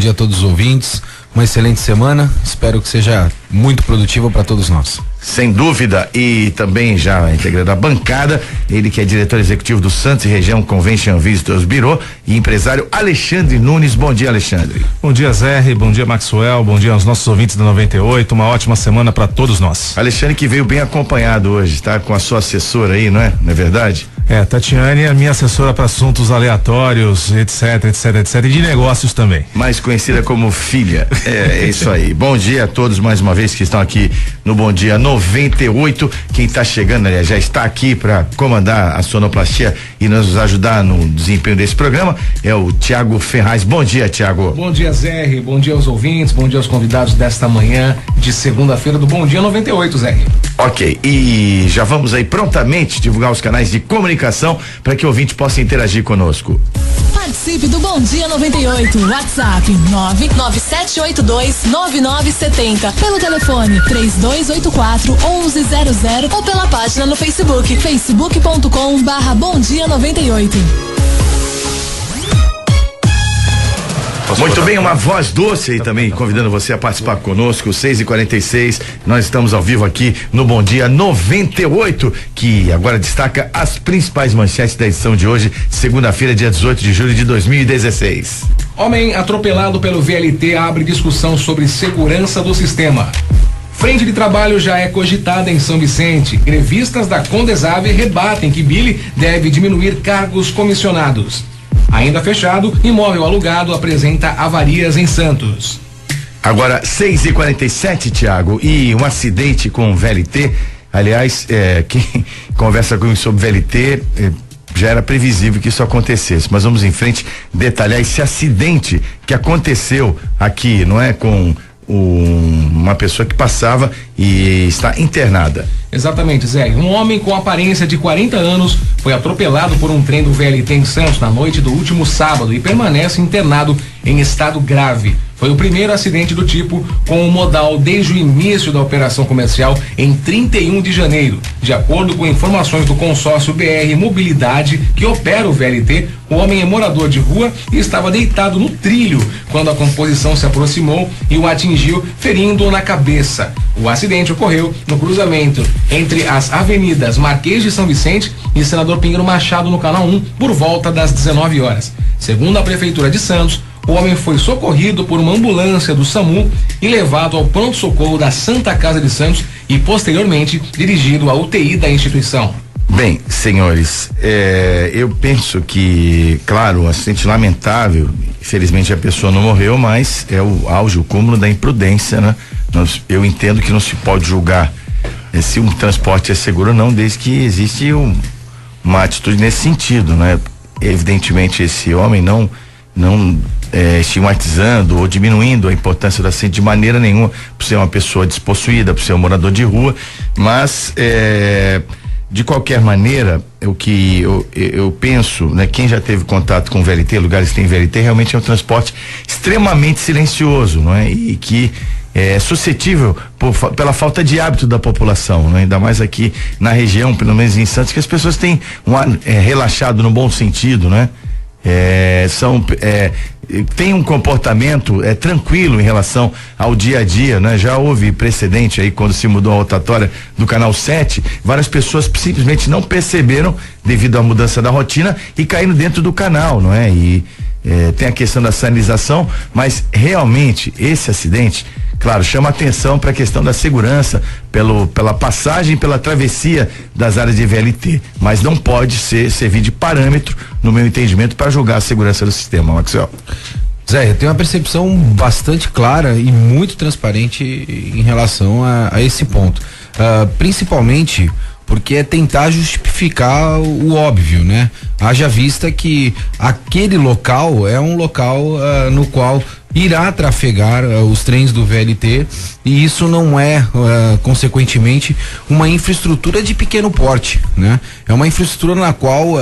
dia a todos os ouvintes. Uma excelente semana, espero que seja muito produtiva para todos nós. Sem dúvida, e também já integrando a bancada, ele que é diretor executivo do Santos e Região Convention Visitors Bureau e empresário Alexandre Nunes. Bom dia, Alexandre. Bom dia, Zé, bom dia, Maxwell, bom dia aos nossos ouvintes da 98, uma ótima semana para todos nós. Alexandre que veio bem acompanhado hoje, tá? Com a sua assessora aí, não é? Não é verdade? Tatiane é minha assessora para assuntos aleatórios, etc, e de negócios também. Mais conhecida como filha. É isso aí. Bom dia a todos mais uma vez que estão aqui no Bom Dia 98. Quem está chegando, aliás, já está aqui para comandar a sonoplastia e nos ajudar no desempenho desse programa é o Tiago Ferraz. Bom dia, Tiago. Bom dia, Zé. Bom dia aos ouvintes, bom dia aos convidados desta manhã de segunda-feira do Bom Dia 98, Zé. Ok, e já vamos aí prontamente divulgar os canais de comunicação para que o ouvinte possa interagir conosco. Participe do Bom Dia 98, WhatsApp 997829970, pelo telefone 3284-1100 ou pela página no Facebook, facebook.com/Bom Dia 98. Muito bem, uma voz doce aí também, convidando você a participar conosco, 6h46, nós estamos ao vivo aqui no Bom Dia 98, que agora destaca as principais manchetes da edição de hoje, segunda-feira, dia 18 de julho de 2016. Homem atropelado pelo VLT abre discussão sobre segurança do sistema. Frente de trabalho já é cogitada em São Vicente. Grevistas da Condesave rebatem que Billy deve diminuir cargos comissionados. Ainda fechado, imóvel alugado apresenta avarias em Santos. Agora 6h47, Tiago, e um acidente com o VLT. Aliás, quem conversa comigo sobre VLT, já era previsível que isso acontecesse, mas vamos em frente detalhar esse acidente que aconteceu aqui, não é? Com uma pessoa que passava e está internada. Exatamente, Zé. Um homem com aparência de 40 anos foi atropelado por um trem do VLT em Santos na noite do último sábado e permanece internado em estado grave. Foi o primeiro acidente do tipo com o modal desde o início da operação comercial em 31 de janeiro. De acordo com informações do consórcio BR Mobilidade, que opera o VLT, o homem é morador de rua e estava deitado no trilho quando a composição se aproximou e o atingiu, ferindo-o na cabeça. O acidente ocorreu no cruzamento entre as avenidas Marquês de São Vicente e Senador Pinheiro Machado, no Canal 1, por volta das 19 horas. Segundo a Prefeitura de Santos, o homem foi socorrido por uma ambulância do SAMU e levado ao pronto-socorro da Santa Casa de Santos e posteriormente dirigido à UTI da instituição. Bem, senhores, eu penso que, claro, um acidente lamentável, infelizmente a pessoa não morreu, mas é o auge, o cúmulo da imprudência, né? Eu entendo que não se pode julgar se um transporte é seguro ou não, desde que existe uma atitude nesse sentido, né? Evidentemente esse homem não estigmatizando ou diminuindo a importância do acidente de maneira nenhuma, por ser uma pessoa despossuída, por ser um morador de rua, mas de qualquer maneira, o que eu penso, né? Quem já teve contato com VLT, lugares que tem VLT, realmente é um transporte extremamente silencioso, não é? E que é suscetível pela falta de hábito da população, né? Ainda mais aqui na região, pelo menos em Santos, que as pessoas têm um ar relaxado no bom sentido, né? Tem um comportamento tranquilo em relação ao dia a dia, né? Já houve precedente aí quando se mudou a rotatória do Canal 7, várias pessoas simplesmente não perceberam devido à mudança da rotina e caíram dentro do canal, não é? E tem a questão da sinalização, mas realmente esse acidente, claro, chama atenção para a questão da segurança pela passagem, pela travessia das áreas de VLT, mas não pode servir de parâmetro, no meu entendimento, para julgar a segurança do sistema, Maxwell. Zé, eu tenho uma percepção bastante clara e muito transparente em relação a esse ponto, principalmente porque é tentar justificar o óbvio, né? Haja vista que aquele local é um local no qual irá trafegar os trens do VLT e isso não é, consequentemente, uma infraestrutura de pequeno porte, né? É uma infraestrutura na qual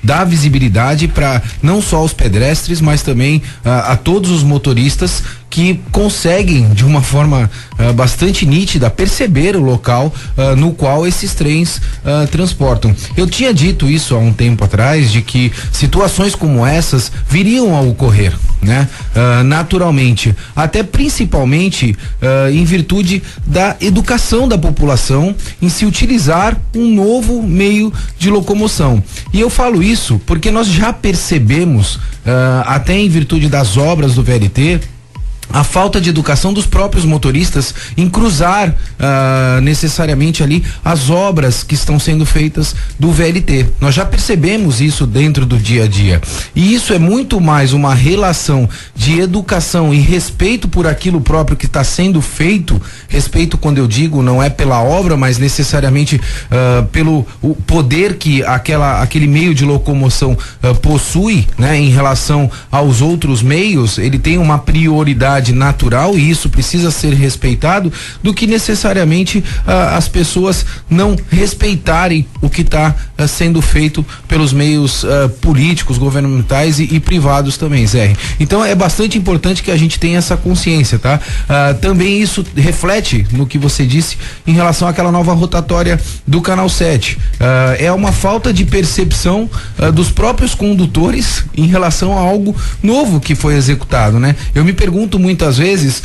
dá visibilidade para não só os pedestres, mas também a todos os motoristas que conseguem, de uma forma bastante nítida, perceber o local no qual esses trens transportam. Eu tinha dito isso há um tempo atrás, de que situações como essas viriam a ocorrer, né? Naturalmente, até principalmente em virtude da educação da população em se utilizar um novo meio de locomoção. E eu falo isso porque nós já percebemos, até em virtude das obras do VLT, a falta de educação dos próprios motoristas em cruzar necessariamente ali as obras que estão sendo feitas do VLT. Nós já percebemos isso dentro do dia a dia. E isso é muito mais uma relação de educação e respeito por aquilo próprio que está sendo feito. Respeito, quando eu digo, não é pela obra, mas necessariamente pelo o poder que aquele meio de locomoção possui, né, em relação aos outros meios. Ele tem uma prioridade natural e isso precisa ser respeitado, do que necessariamente as pessoas não respeitarem o que está sendo feito pelos meios políticos, governamentais e privados também, Zé. Então é bastante importante que a gente tenha essa consciência, tá? Também isso reflete no que você disse em relação àquela nova rotatória do Canal 7. É uma falta de percepção dos próprios condutores em relação a algo novo que foi executado, né? Eu me pergunto muitas vezes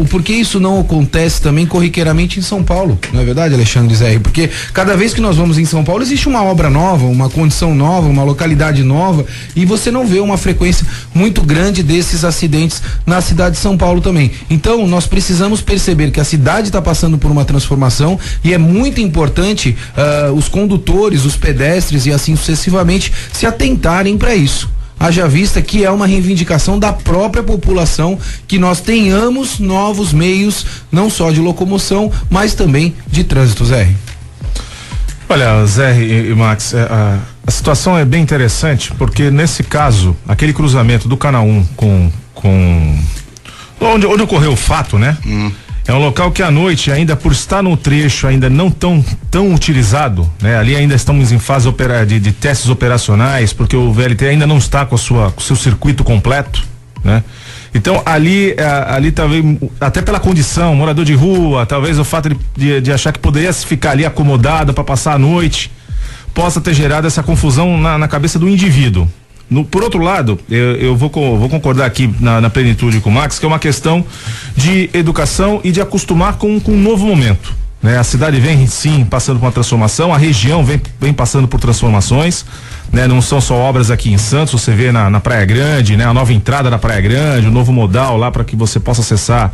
o porquê isso não acontece também corriqueiramente em São Paulo, não é verdade, Alexandre Zé? Porque cada vez que nós vamos em São Paulo existe uma obra nova, uma condição nova, uma localidade nova, e você não vê uma frequência muito grande desses acidentes na cidade de São Paulo também. Então nós precisamos perceber que a cidade está passando por uma transformação e é muito importante os condutores, os pedestres e assim sucessivamente se atentarem para isso. Haja vista que é uma reivindicação da própria população que nós tenhamos novos meios, não só de locomoção, mas também de trânsito, Zé. Olha, Zé e Max, a situação é bem interessante, porque nesse caso, aquele cruzamento do Canal 1 com onde ocorreu o fato, né? É um local que à noite, ainda por estar no trecho ainda não tão utilizado, né? Ali ainda estamos em fase de testes operacionais, porque o VLT ainda não está com o seu circuito completo, né? Então ali talvez, até pela condição, morador de rua, talvez o fato de achar que poderia ficar ali acomodado para passar a noite, possa ter gerado essa confusão na cabeça do indivíduo. Por outro lado, eu vou concordar aqui na plenitude com o Max, que é uma questão de educação e de acostumar com um novo momento, né? A cidade vem sim passando por uma transformação, a região vem passando por transformações, né? Não são só obras aqui em Santos, você vê na Praia Grande, né? A nova entrada da Praia Grande, o novo modal lá para que você possa acessar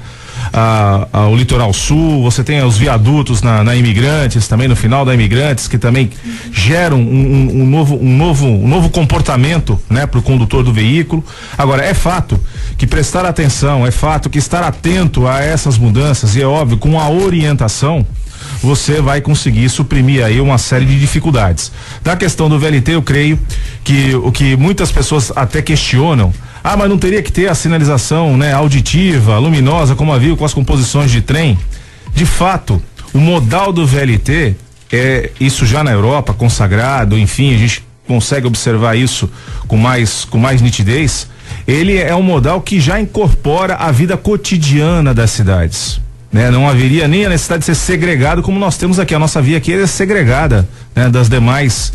o litoral sul, você tem os viadutos na Imigrantes, também no final da Imigrantes, que também geram um novo comportamento, né, para o condutor do veículo. Agora, é fato que prestar atenção, é fato que estar atento a essas mudanças, e é óbvio, com a orientação, você vai conseguir suprimir aí uma série de dificuldades. Da questão do VLT, eu creio que o que muitas pessoas até questionam, mas não teria que ter a sinalização, né, auditiva, luminosa, como havia com as composições de trem? De fato, o modal do VLT, isso já na Europa, consagrado, enfim, a gente consegue observar isso com mais nitidez. Ele é um modal que já incorpora a vida cotidiana das cidades, né? Não haveria nem a necessidade de ser segregado como nós temos aqui. A nossa via aqui é segregada, né, das demais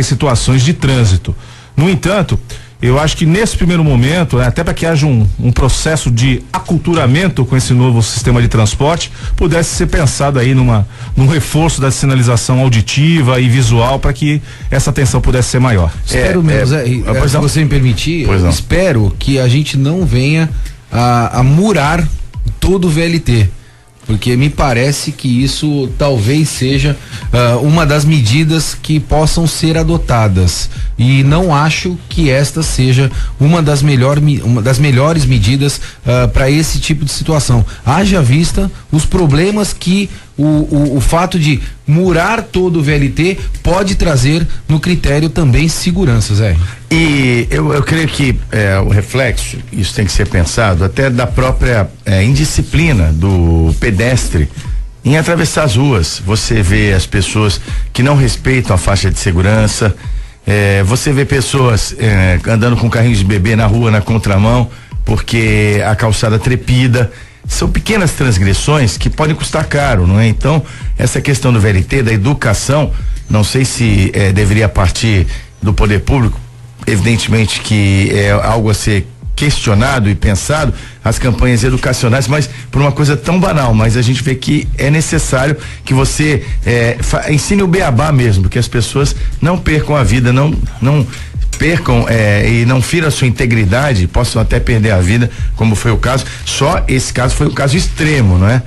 situações de trânsito. No entanto, eu acho que nesse primeiro momento, né, até para que haja um processo de aculturamento com esse novo sistema de transporte, pudesse ser pensado aí num reforço da sinalização auditiva e visual para que essa atenção pudesse ser maior. Espero mesmo, se você me permitir, espero que a gente não venha a murar todo o VLT, porque me parece que isso talvez seja uma das medidas que possam ser adotadas, e não acho que esta seja uma das melhores medidas para esse tipo de situação. Haja vista os problemas que o fato de murar todo o VLT pode trazer no critério também segurança, Zé. E eu creio que o reflexo, isso tem que ser pensado até da própria indisciplina do pedestre em atravessar as ruas. Você vê as pessoas que não respeitam a faixa de segurança, você vê pessoas andando com carrinhos de bebê na rua na contramão porque a calçada trepida. São pequenas transgressões que podem custar caro, não é? Então, essa questão do VLT, da educação, não sei se deveria partir do poder público, evidentemente que é algo a ser questionado e pensado as campanhas educacionais, mas por uma coisa tão banal, mas a gente vê que é necessário que você ensine o beabá mesmo, que as pessoas não percam a vida, não percam e não firam a sua integridade, possam até perder a vida, como foi o caso. Só esse caso foi um caso extremo, não é?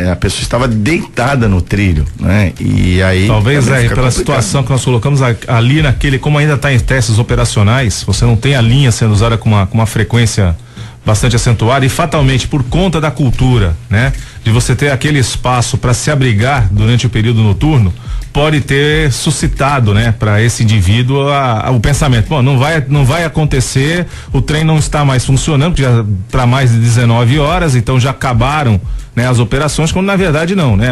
A pessoa estava deitada no trilho, né? E aí talvez pela situação que nós colocamos ali naquele, como ainda está em testes operacionais, você não tem a linha sendo usada com uma frequência bastante acentuada, e fatalmente por conta da cultura, né, de você ter aquele espaço para se abrigar durante o período noturno, pode ter suscitado, né, para esse indivíduo o pensamento, bom, não vai acontecer, o trem não está mais funcionando, já para mais de 19 horas, então já acabaram, né, as operações, quando na verdade não, né?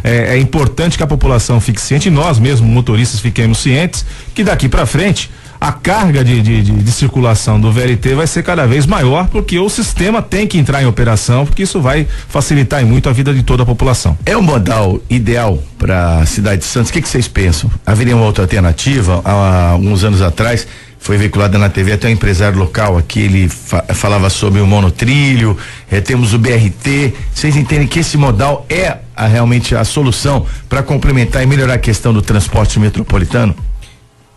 É importante que a população fique ciente, e nós mesmos motoristas fiquemos cientes, que daqui para frente a carga de circulação do VLT vai ser cada vez maior, porque o sistema tem que entrar em operação, porque isso vai facilitar muito a vida de toda a população. É o modal ideal para a cidade de Santos? O que vocês pensam? Haveria uma outra alternativa? Há alguns anos atrás foi veiculada na TV até um empresário local aqui, ele falava sobre o monotrilho, temos o BRT. Vocês entendem que esse modal é realmente a solução para complementar e melhorar a questão do transporte metropolitano?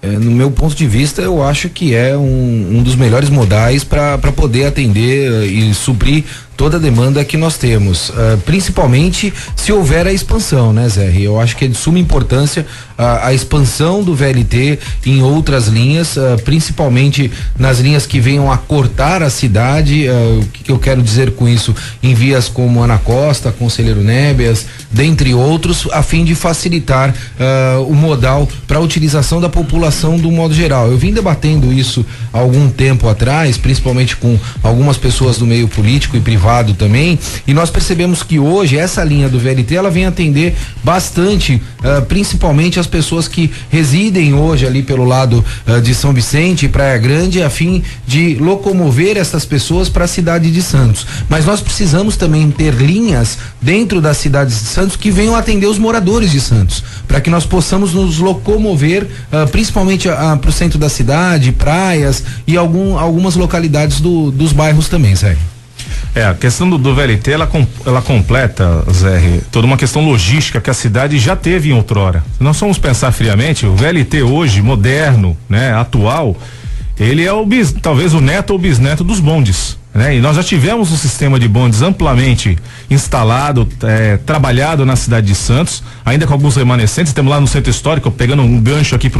No meu ponto de vista, eu acho que é um dos melhores modais para poder atender e suprir toda a demanda que nós temos, principalmente se houver a expansão, né, Zé? Eu acho que é de suma importância a expansão do VLT em outras linhas, principalmente nas linhas que venham a cortar a cidade. O que eu quero dizer com isso? Em vias como Ana Costa, Conselheiro Nébias, dentre outros, a fim de facilitar o modal para a utilização da população do modo geral. Eu vim debatendo isso há algum tempo atrás, principalmente com algumas pessoas do meio político e privado também, e nós percebemos que hoje essa linha do VLT ela vem atender bastante, principalmente as pessoas que residem hoje ali pelo lado de São Vicente e Praia Grande, a fim de locomover essas pessoas para a cidade de Santos. Mas nós precisamos também ter linhas dentro das cidades de Santos que venham atender os moradores de Santos, para que nós possamos nos locomover principalmente para o centro da cidade, praias e algumas localidades dos bairros também, Zé. A questão do VLT, ela completa, Zé, toda uma questão logística que a cidade já teve em outrora. Se nós vamos pensar friamente, o VLT hoje, moderno, né, atual, ele é talvez o neto ou bisneto dos bondes, né? E nós já tivemos um sistema de bondes amplamente instalado, trabalhado na cidade de Santos, ainda com alguns remanescentes. Temos lá no centro histórico, pegando um gancho aqui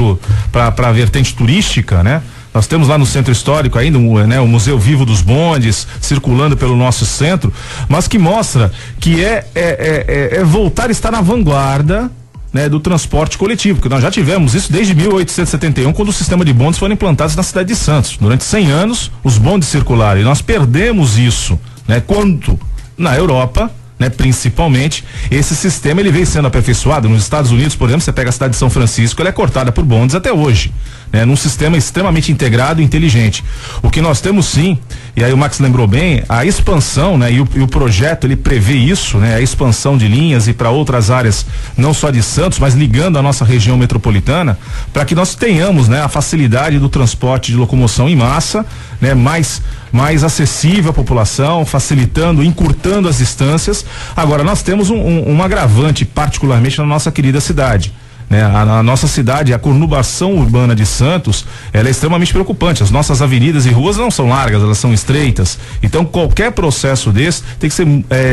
para a vertente turística, né? Nós temos lá no centro histórico ainda o Museu Vivo dos Bondes circulando pelo nosso centro, mas que mostra que é voltar a estar na vanguarda, né, do transporte coletivo, porque nós já tivemos isso desde 1871, quando o sistema de bondes foram implantados na cidade de Santos. Durante 100 anos, os bondes circularam, e nós perdemos isso, né, quando na Europa, né, principalmente, esse sistema ele vem sendo aperfeiçoado. Nos Estados Unidos, por exemplo, você pega a cidade de São Francisco, ela é cortada por bondes até hoje, né, num sistema extremamente integrado e inteligente. O que nós temos sim, e aí o Max lembrou bem, a expansão, né, e o projeto ele prevê isso, né, a expansão de linhas e para outras áreas, não só de Santos, mas ligando a nossa região metropolitana, para que nós tenhamos, né, a facilidade do transporte de locomoção em massa, né, mais acessível à população, facilitando, encurtando as distâncias. Agora, nós temos um agravante, particularmente na nossa querida cidade, né? A nossa cidade, a conurbação urbana de Santos, ela é extremamente preocupante. As nossas avenidas e ruas não são largas, elas são estreitas. Então, qualquer processo desse tem que ser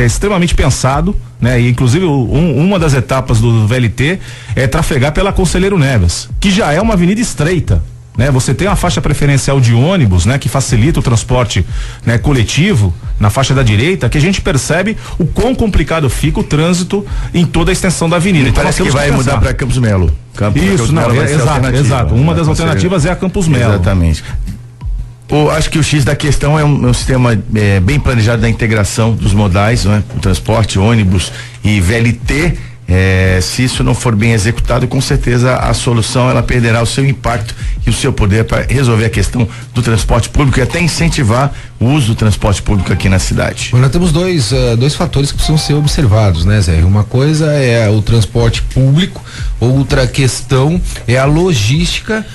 extremamente pensado, né? E inclusive uma das etapas do VLT é trafegar pela Conselheiro Neves, que já é uma avenida estreita, né? Você tem uma faixa preferencial de ônibus, né, que facilita o transporte, né, coletivo na faixa da direita, que a gente percebe o quão complicado fica o trânsito em toda a extensão da avenida. Então parece que vai mudar para Campos Melo. Exato. Uma das alternativas é a Campos Melo. Exatamente. Acho que o X da questão é um sistema bem planejado da integração dos modais, né? O transporte, ônibus e VLT. Se isso não for bem executado, com certeza a solução ela perderá o seu impacto e o seu poder para resolver a questão do transporte público e até incentivar o uso do transporte público aqui na cidade? Bom, nós temos dois fatores que precisam ser observados, né, Zé? Uma coisa é o transporte público, outra questão é a logística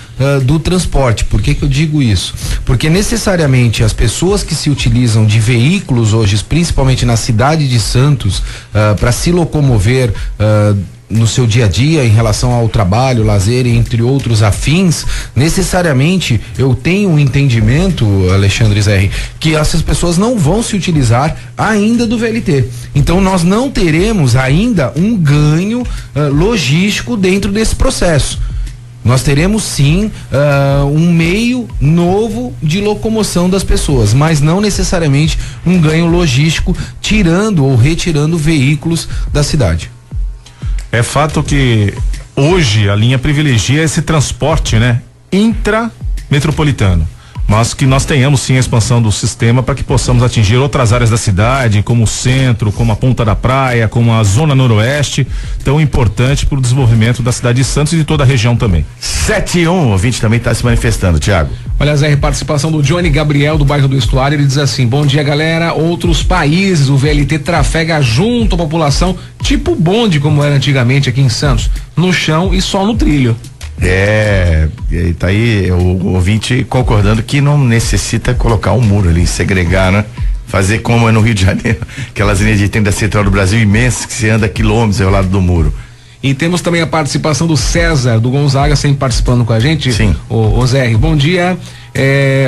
do transporte. Por que eu digo isso? Porque necessariamente as pessoas que se utilizam de veículos hoje, principalmente na cidade de Santos, para se locomover no seu dia a dia em relação ao trabalho, lazer, entre outros afins, necessariamente eu tenho um entendimento, Alexandre Zerri, que essas pessoas não vão se utilizar ainda do VLT. Então nós não teremos ainda um ganho logístico dentro desse processo. Nós teremos sim um meio novo de locomoção das pessoas, mas não necessariamente um ganho logístico tirando ou retirando veículos da cidade. É fato que hoje a linha privilegia esse transporte, né, intrametropolitano, mas que nós tenhamos sim a expansão do sistema para que possamos atingir outras áreas da cidade, como o centro, como a Ponta da Praia, como a Zona Noroeste, tão importante para o desenvolvimento da cidade de Santos e de toda a região também. 7-1, o ouvinte também está se manifestando, Tiago. Olha, Zé, participação do Johnny Gabriel, do bairro do Estuário, ele diz assim: bom dia, galera. Outros países, o VLT trafega junto à população, tipo bonde, como era antigamente aqui em Santos, no chão e só no trilho. Tá aí o ouvinte concordando que não necessita colocar um muro ali, segregar, né? Fazer como é no Rio de Janeiro, aquelas linhas de trem da Central do Brasil imensas que se anda quilômetros ao lado do muro. E temos também a participação do César, do Gonzaga, sempre participando com a gente. Sim. O Zé, bom dia.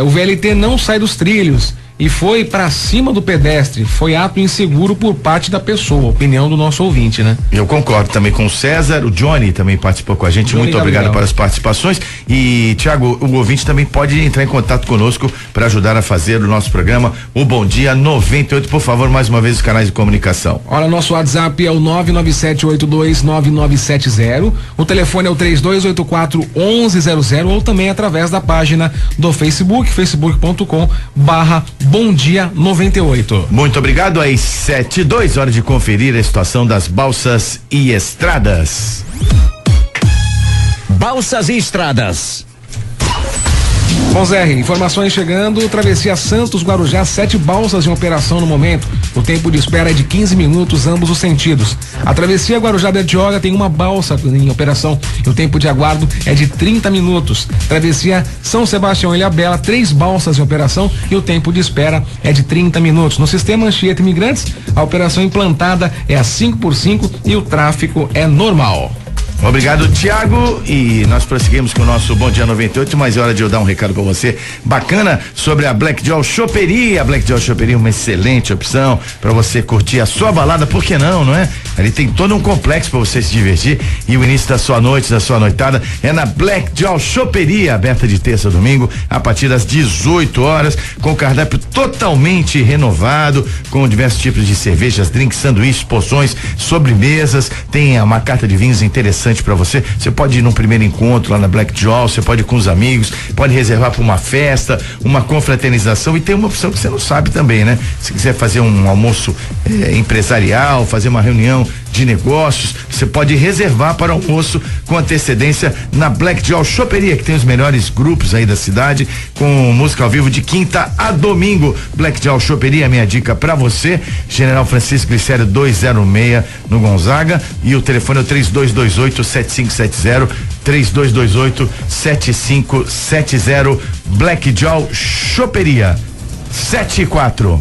O VLT não sai dos trilhos e foi para cima do pedestre. Foi ato inseguro por parte da pessoa, opinião do nosso ouvinte, né? Eu concordo também com o César, o Johnny também participou com a gente, muito obrigado pelas participações. E Tiago, o ouvinte também pode entrar em contato conosco para ajudar a fazer o nosso programa, o Bom Dia 98, por favor, mais uma vez os canais de comunicação. Olha, nosso WhatsApp é o 997829970, o telefone é o 3284-1100 ou também através da página do Facebook, facebook.com/Bom Dia 98. Muito obrigado, aí 7:02, hora de conferir a situação das balsas e estradas. Balsas e estradas. Bom, Zé, informações chegando, travessia Santos Guarujá, 7 balsas em operação no momento. O tempo de espera é de 15 minutos, ambos os sentidos. A travessia Guarujá Bertioga tem uma balsa em operação e o tempo de aguardo é de 30 minutos. Travessia São Sebastião Ilhabela, 3 balsas em operação e o tempo de espera é de 30 minutos. No sistema Anchieta Imigrantes, a operação implantada é a 5x5 e o tráfego é normal. Obrigado, Tiago, e nós prosseguimos com o nosso Bom Dia 98, mas é hora de eu dar um recado pra você bacana sobre a Black Joe Choperia. A Black Joe Choperia é uma excelente opção pra você curtir a sua balada, por que não é? Ali tem todo um complexo pra você se divertir e o início da sua noite, da sua noitada é na Black Joe Choperia, aberta de terça a domingo a partir das 18 horas, com cardápio totalmente renovado, com diversos tipos de cervejas, drinks, sanduíches, porções, sobremesas, tem uma carta de vinhos interessante para você. Você pode ir num primeiro encontro lá na Black Joe, você pode ir com os amigos, pode reservar para uma festa, uma confraternização, e tem uma opção que você não sabe também, né? Se quiser fazer um almoço empresarial, fazer uma reunião de negócios, você pode reservar para almoço com antecedência na Black Joe Choperia, que tem os melhores grupos aí da cidade, com música ao vivo de quinta a domingo. Black Joe Choperia, minha dica para você, General Francisco Glicério 206 no Gonzaga, e o telefone é o 3228-7570, 3228-7570, Black Joe Choperia. 7-4.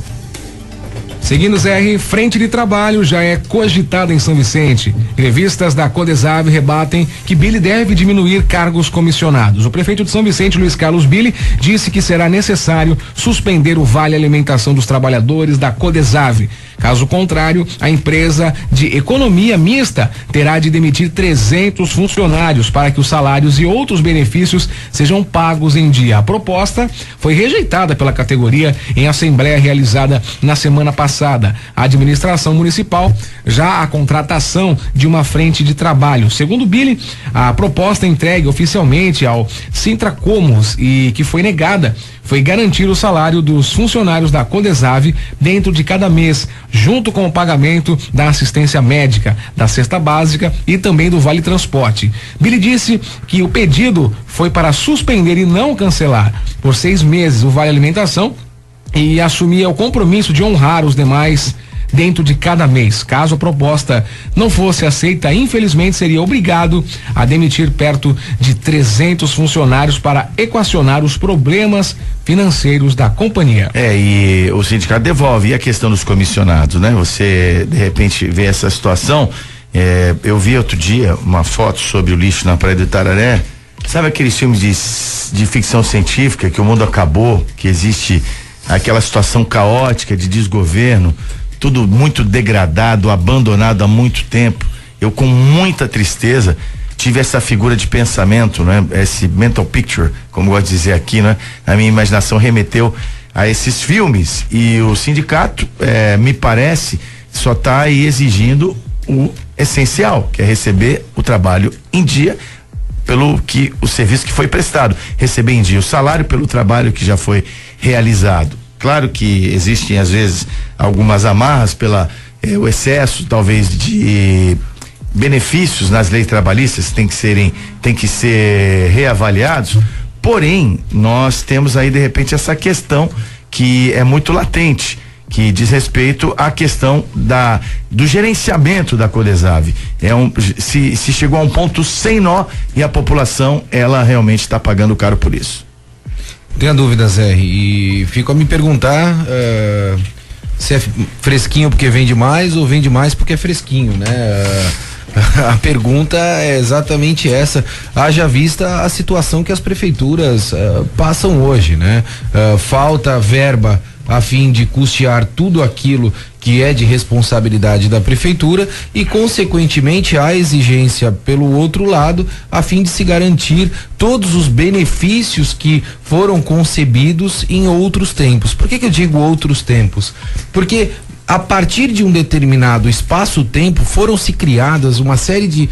Seguindo o ZR, frente de trabalho já é cogitada em São Vicente. Grevistas da Codesave rebatem que Billy deve diminuir cargos comissionados. O prefeito de São Vicente, Luiz Carlos Billy, disse que será necessário suspender o vale alimentação dos trabalhadores da Codesave. Caso contrário, a empresa de economia mista terá de demitir 300 funcionários para que os salários e outros benefícios sejam pagos em dia. A proposta foi rejeitada pela categoria em assembleia realizada na semana passada. A administração municipal já a contratação de uma frente de trabalho. Segundo Billy, a proposta entregue oficialmente ao Sintracomos e que foi negada foi garantir o salário dos funcionários da Codesave dentro de cada mês, junto com o pagamento da assistência médica, da cesta básica e também do Vale Transporte. Billy disse que o pedido foi para suspender e não cancelar por 6 meses o Vale Alimentação e assumia o compromisso de honrar os demais dentro de cada mês. Caso a proposta não fosse aceita, infelizmente seria obrigado a demitir perto de 300 funcionários para equacionar os problemas financeiros da companhia. E o sindicato devolve. E a questão dos comissionados, né? Você de repente vê essa situação. Eu vi outro dia uma foto sobre o lixo na Praia do Itararé. Sabe aqueles filmes de ficção científica que o mundo acabou, que existe aquela situação caótica de desgoverno, tudo muito degradado, abandonado há muito tempo. Eu, com muita tristeza, tive essa figura de pensamento, né? Esse mental picture, como eu gosto de dizer aqui, né? A minha imaginação remeteu a esses filmes, e o sindicato, me parece, só está aí exigindo o essencial, que é receber o trabalho em dia o serviço que foi prestado, receber em dia o salário pelo trabalho que já foi realizado. Claro que existem às vezes algumas amarras o excesso talvez de benefícios nas leis trabalhistas tem que ser reavaliados. Porém, nós temos aí de repente essa questão que é muito latente, que diz respeito à questão do gerenciamento da Codesave. Se chegou a um ponto sem nó, e a população, ela realmente está pagando caro por isso. Tenha dúvida, Zé, e fico a me perguntar se é fresquinho porque vende mais ou vende mais porque é fresquinho, né? A pergunta é exatamente essa, haja vista a situação que as prefeituras passam hoje, né? Falta verba a fim de custear tudo aquilo que é de responsabilidade da prefeitura e, consequentemente, há exigência pelo outro lado a fim de se garantir todos os benefícios que foram concebidos em outros tempos. Por que eu digo outros tempos? Porque a partir de um determinado espaço-tempo foram-se criadas uma série de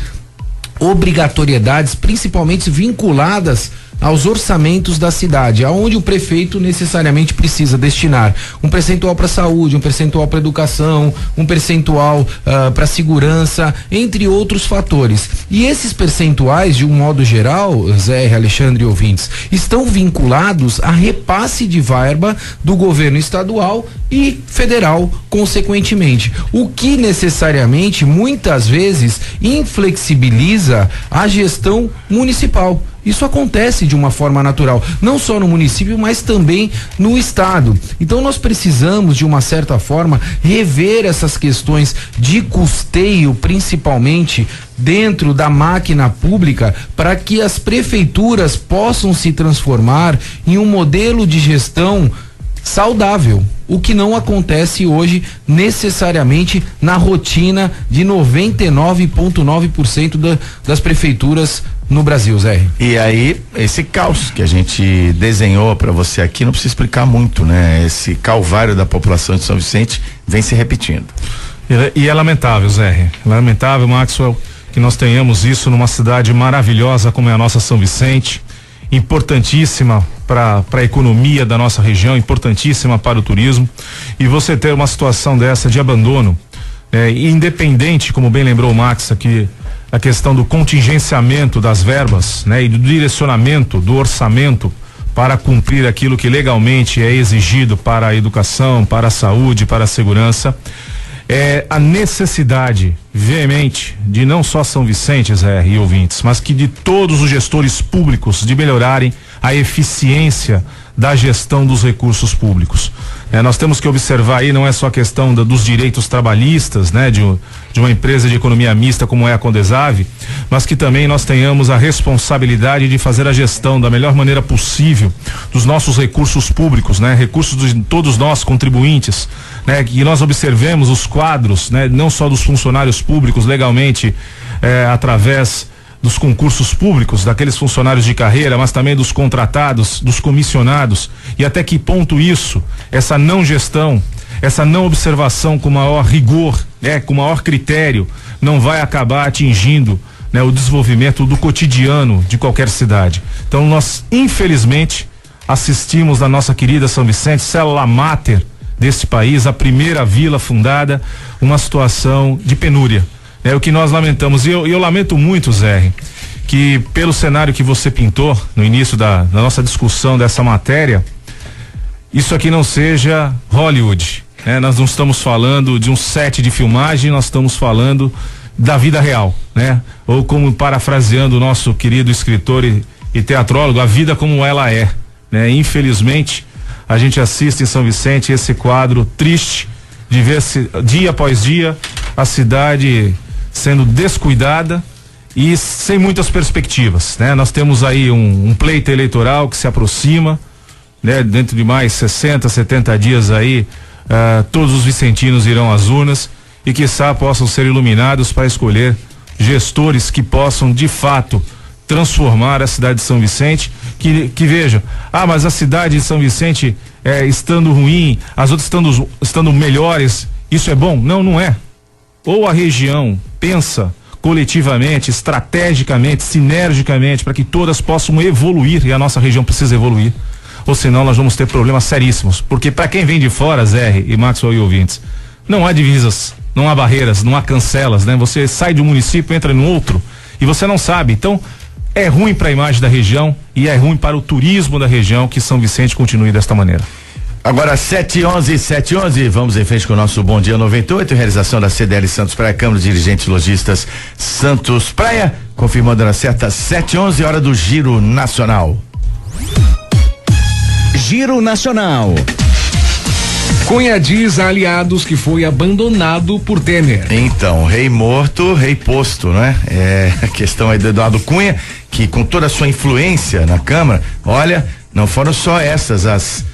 obrigatoriedades, principalmente vinculadas aos orçamentos da cidade, aonde o prefeito necessariamente precisa destinar um percentual para saúde, um percentual para educação, um percentual para segurança, entre outros fatores. E esses percentuais, de um modo geral, Zé, Alexandre e ouvintes, estão vinculados a repasse de verba do governo estadual e federal, consequentemente, o que necessariamente muitas vezes inflexibiliza a gestão municipal. Isso acontece de uma forma natural, não só no município, mas também no estado. Então nós precisamos, de uma certa forma, rever essas questões de custeio, principalmente dentro da máquina pública, para que as prefeituras possam se transformar em um modelo de gestão saudável, o que não acontece hoje necessariamente na rotina de 99,9% das prefeituras no Brasil, Zé. E aí, esse caos que a gente desenhou para você aqui, não precisa explicar muito, né? Esse calvário da população de São Vicente vem se repetindo. E é lamentável, Zé. É lamentável, Maxwell, que nós tenhamos isso numa cidade maravilhosa como é a nossa São Vicente, importantíssima para a economia da nossa região, importantíssima para o turismo, e você ter uma situação dessa de abandono, independente, como bem lembrou o Max aqui, a questão do contingenciamento das verbas, né, e do direcionamento do orçamento para cumprir aquilo que legalmente é exigido para a educação, para a saúde, para a segurança. A necessidade veemente de não só São Vicente, Zé, e ouvintes, mas que de todos os gestores públicos de melhorarem a eficiência da gestão dos recursos públicos. Nós temos que observar aí, não é só a questão dos direitos trabalhistas, né, de uma empresa de economia mista como é a Codesave, mas que também nós tenhamos a responsabilidade de fazer a gestão da melhor maneira possível dos nossos recursos públicos, né, recursos de todos nós contribuintes, né, que nós observemos os quadros, né, não só dos funcionários públicos legalmente, através dos concursos públicos, daqueles funcionários de carreira, mas também dos contratados, dos comissionados, e até que ponto isso, essa não gestão, essa não observação com maior rigor, com maior critério, não vai acabar atingindo, né, o desenvolvimento do cotidiano de qualquer cidade. Então nós, infelizmente, assistimos na nossa querida São Vicente, célula máter desse país, a primeira vila fundada, uma situação de penúria. É o que nós lamentamos, e eu lamento muito, Zé, que pelo cenário que você pintou no início da nossa discussão dessa matéria, isso aqui não seja Hollywood, né? Nós não estamos falando de um set de filmagem, nós estamos falando da vida real, né? Ou como parafraseando o nosso querido escritor e teatrólogo, a vida como ela é, né? Infelizmente, a gente assiste em São Vicente esse quadro triste de ver dia após dia a cidade sendo descuidada e sem muitas perspectivas, né? Nós temos aí um pleito eleitoral que se aproxima, né? Dentro de mais 60, 70 dias aí, todos os vicentinos irão às urnas e quiçá possam ser iluminados para escolher gestores que possam de fato transformar a cidade de São Vicente, que vejam, mas a cidade de São Vicente estando ruim, as outras estando melhores, isso é bom? Não, não é. Ou a região pensa coletivamente, estrategicamente, sinergicamente, para que todas possam evoluir, e a nossa região precisa evoluir, ou senão nós vamos ter problemas seríssimos, porque para quem vem de fora, Zé e Maxwell e ouvintes, não há divisas, não há barreiras, não há cancelas, né? Você sai de um município, entra em outro, e você não sabe, então é ruim para a imagem da região e é ruim para o turismo da região que São Vicente continue desta maneira. Agora 7h11, vamos em frente com o nosso Bom Dia 98, realização da CDL Santos Praia, Câmara de Dirigentes Lojistas Santos Praia, confirmando na certa 7h11, hora do Giro Nacional. Giro Nacional. Cunha diz a aliados que foi abandonado por Temer. Então, rei morto, rei posto, né? É a questão aí do Eduardo Cunha, que com toda a sua influência na Câmara, olha, não foram só essas as,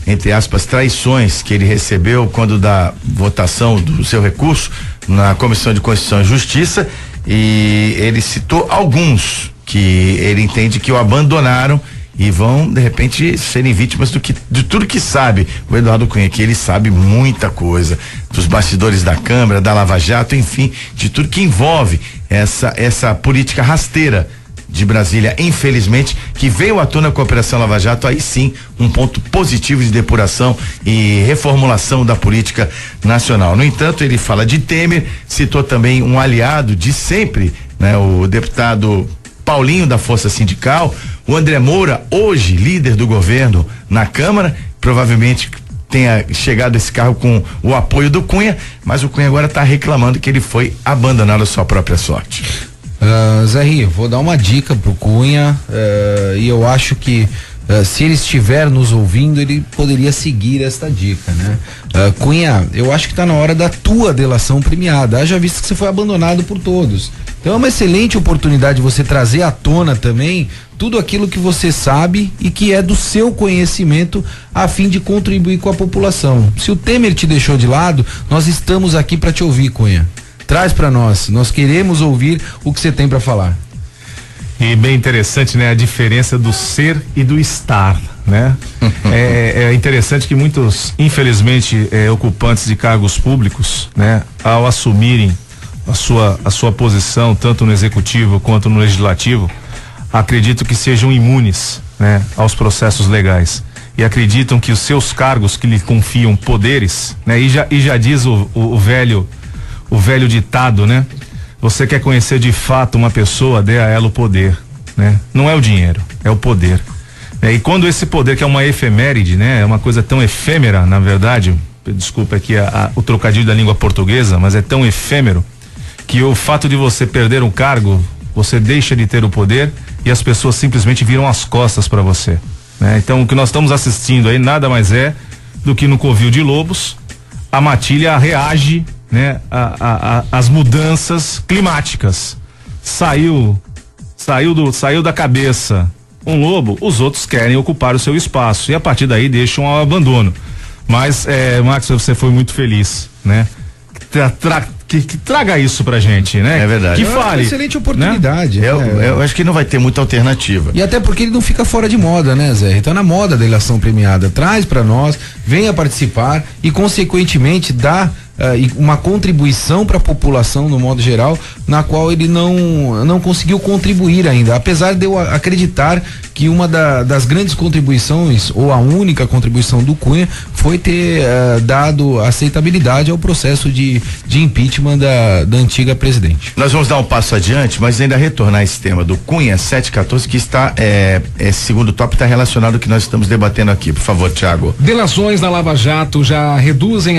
entre aspas, traições que ele recebeu quando da votação do seu recurso na Comissão de Constituição e Justiça, e ele citou alguns que ele entende que o abandonaram e vão, de repente, serem vítimas de tudo que sabe o Eduardo Cunha, que ele sabe muita coisa, dos bastidores da Câmara, da Lava Jato, enfim, de tudo que envolve essa política rasteira de Brasília, infelizmente, que veio à tona com a Operação Lava Jato, aí sim, um ponto positivo de depuração e reformulação da política nacional. No entanto, ele fala de Temer, citou também um aliado de sempre, né? O deputado Paulinho da Força Sindical, o André Moura, hoje líder do governo na Câmara, provavelmente tenha chegado a esse cargo com o apoio do Cunha, mas o Cunha agora está reclamando que ele foi abandonado à sua própria sorte. Zé Rio, vou dar uma dica pro Cunha, e eu acho que se ele estiver nos ouvindo, ele poderia seguir esta dica, né? Cunha, eu acho que está na hora da tua delação premiada, haja visto que você foi abandonado por todos. Então é uma excelente oportunidade de você trazer à tona também tudo aquilo que você sabe e que é do seu conhecimento, a fim de contribuir com a população. Se o Temer te deixou de lado, nós estamos aqui para te ouvir, Cunha. Traz para nós queremos ouvir o que você tem para falar. E bem interessante, né? A diferença do ser e do estar, né? É interessante que muitos, infelizmente, ocupantes de cargos públicos, né? Ao assumirem a sua posição, tanto no executivo quanto no legislativo, acredito que sejam imunes, né? Aos processos legais. E acreditam que os seus cargos que lhe confiam poderes, né? E já diz o velho ditado, né? Você quer conhecer de fato uma pessoa, dê a ela o poder, né? Não é o dinheiro, é o poder. E quando esse poder, que é uma efeméride, né? É uma coisa tão efêmera, na verdade, desculpa aqui o trocadilho da língua portuguesa, mas é tão efêmero, que o fato de você perder um cargo, você deixa de ter o poder e as pessoas simplesmente viram as costas para você, né? Então o que nós estamos assistindo aí nada mais é do que no covil de lobos, a matilha reage, né? As mudanças climáticas. Saiu da cabeça um lobo, os outros querem ocupar o seu espaço e a partir daí deixam ao abandono. Mas, Max, você foi muito feliz, né? Que traga isso pra gente, né? É verdade. Que fale. É uma excelente oportunidade. Né? Eu acho que não vai ter muita alternativa. E até porque ele não fica fora de moda, né, Zé? Então, na moda da eleição premiada, traz pra nós, venha participar e, consequentemente, dá e uma contribuição para a população no modo geral, na qual ele não conseguiu contribuir ainda, apesar de eu acreditar que uma das grandes contribuições, ou a única contribuição do Cunha, foi ter dado aceitabilidade ao processo de impeachment da antiga presidente. Nós vamos dar um passo adiante, mas ainda retornar esse tema do Cunha 714, que está, segundo tópico, está relacionado ao que nós estamos debatendo aqui. Por favor, Thiago. Delações na Lava Jato já reduzem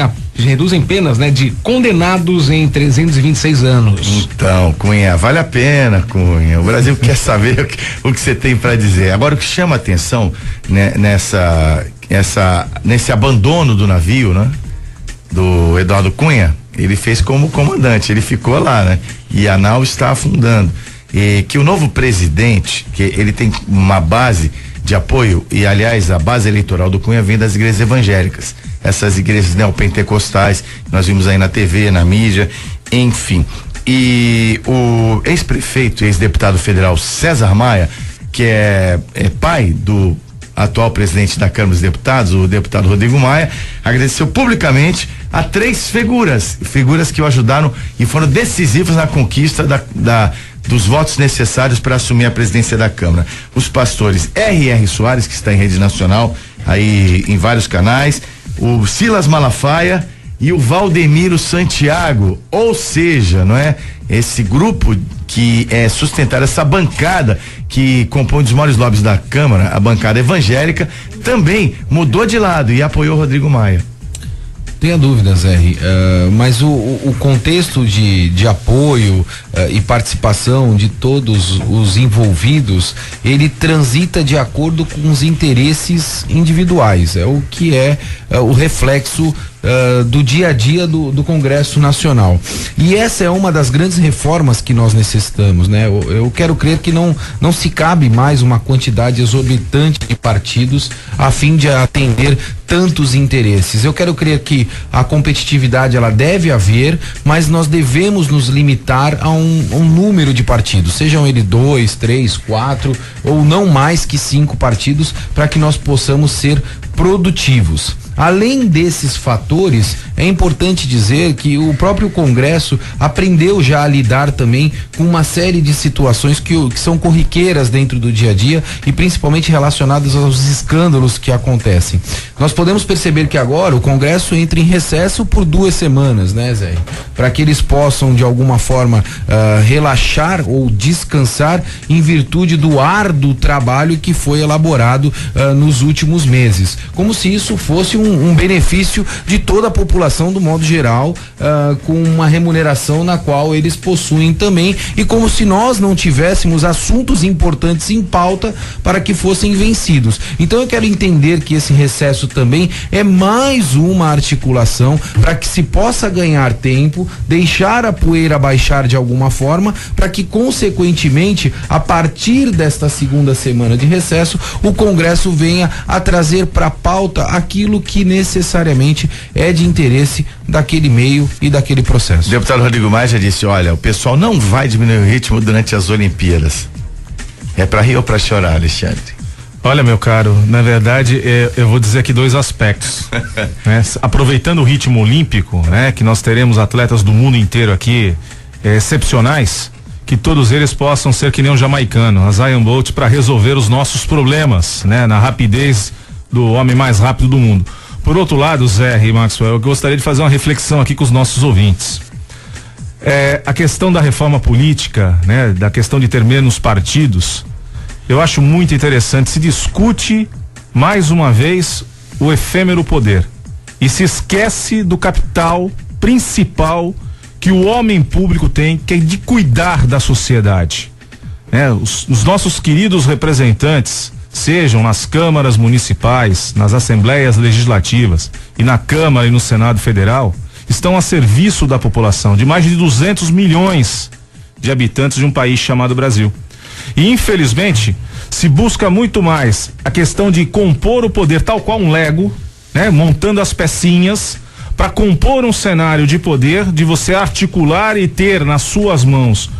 penas, né, de condenados em 326 anos. Então, Cunha, vale a pena, Cunha. O Brasil quer saber o que você tem para dizer. Agora, o que chama a atenção, né, nesse abandono do navio, né, do Eduardo Cunha, ele fez como comandante, ele ficou lá, né? E a nau está afundando. E que o novo presidente, que ele tem uma base de apoio, e aliás, a base eleitoral do Cunha vem das igrejas evangélicas. Essas igrejas neopentecostais, nós vimos aí na TV, na mídia, enfim. E o ex-prefeito, ex-deputado federal César Maia, que é pai do atual presidente da Câmara dos Deputados, o deputado Rodrigo Maia, agradeceu publicamente a 3 figuras que o ajudaram e foram decisivas na conquista dos votos necessários para assumir a presidência da Câmara. Os pastores R.R. Soares, que está em rede nacional, aí em vários canais, o Silas Malafaia e o Valdemiro Santiago, ou seja, não é? Esse grupo que sustentar essa bancada que compõe um dos maiores lobbies da Câmara, a bancada evangélica, também mudou de lado e apoiou o Rodrigo Maia. Tenha dúvidas, R, mas o contexto de apoio e participação de todos os envolvidos, ele transita de acordo com os interesses individuais, é o que é o reflexo do dia a dia do Congresso Nacional. E essa é uma das grandes reformas que nós necessitamos, né? Eu quero crer que não se cabe mais uma quantidade exorbitante de partidos a fim de atender tantos interesses. Eu quero crer que a competitividade ela deve haver, mas nós devemos nos limitar a um número de partidos, sejam eles 2, 3, 4 ou não mais que 5 partidos, para que nós possamos ser produtivos. Além desses fatores, é importante dizer que o próprio Congresso aprendeu já a lidar também com uma série de situações que são corriqueiras dentro do dia a dia e principalmente relacionadas aos escândalos que acontecem. Nós podemos perceber que agora o Congresso entra em recesso por 2 semanas, né, Zé? Para que eles possam de alguma forma relaxar ou descansar em virtude do árduo trabalho que foi elaborado nos últimos meses. Como se isso fosse um benefício de toda a população do modo geral, com uma remuneração na qual eles possuem também, e como se nós não tivéssemos assuntos importantes em pauta para que fossem vencidos. Então eu quero entender que esse recesso também é mais uma articulação para que se possa ganhar tempo, deixar a poeira baixar de alguma forma, para que consequentemente, a partir desta segunda semana de recesso, o Congresso venha a trazer para a pauta aquilo que necessariamente é de interesse daquele meio e daquele processo. O deputado Rodrigo Maia já disse, olha, o pessoal não vai diminuir o ritmo durante as Olimpíadas. É para rir ou para chorar, Alexandre? Olha, meu caro, na verdade, eu vou dizer aqui 2 aspectos. Né? Aproveitando o ritmo olímpico, né? Que nós teremos atletas do mundo inteiro aqui, excepcionais, que todos eles possam ser que nem um jamaicano, a Usain Bolt, para resolver os nossos problemas, né? Na rapidez do homem mais rápido do mundo. Por outro lado, Zé e Maxwell, eu gostaria de fazer uma reflexão aqui com os nossos ouvintes. A questão da reforma política, né? Da questão de ter menos partidos, eu acho muito interessante. Se discute mais uma vez o efêmero poder e se esquece do capital principal que o homem público tem, que é de cuidar da sociedade. Os nossos queridos representantes, sejam nas câmaras municipais, nas assembleias legislativas e na Câmara e no Senado Federal, estão a serviço da população, de mais de 200 milhões de habitantes de um país chamado Brasil. E infelizmente se busca muito mais a questão de compor o poder tal qual um Lego, né? Montando as pecinhas para compor um cenário de poder, de você articular e ter nas suas mãos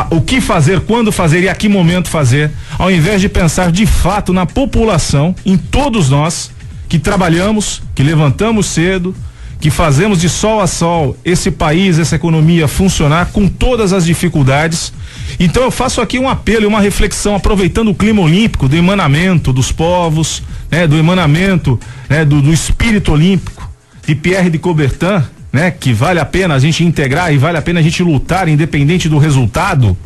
o que fazer, quando fazer e a que momento fazer, ao invés de pensar de fato na população, em todos nós que trabalhamos, que levantamos cedo, que fazemos de sol a sol esse país, essa economia funcionar com todas as dificuldades. Então eu faço aqui um apelo e uma reflexão, aproveitando o clima olímpico, do emanamento dos povos, né, do emanamento, né, do espírito olímpico de Pierre de Coubertin, né, que vale a pena a gente integrar e vale a pena a gente lutar, independente do resultado,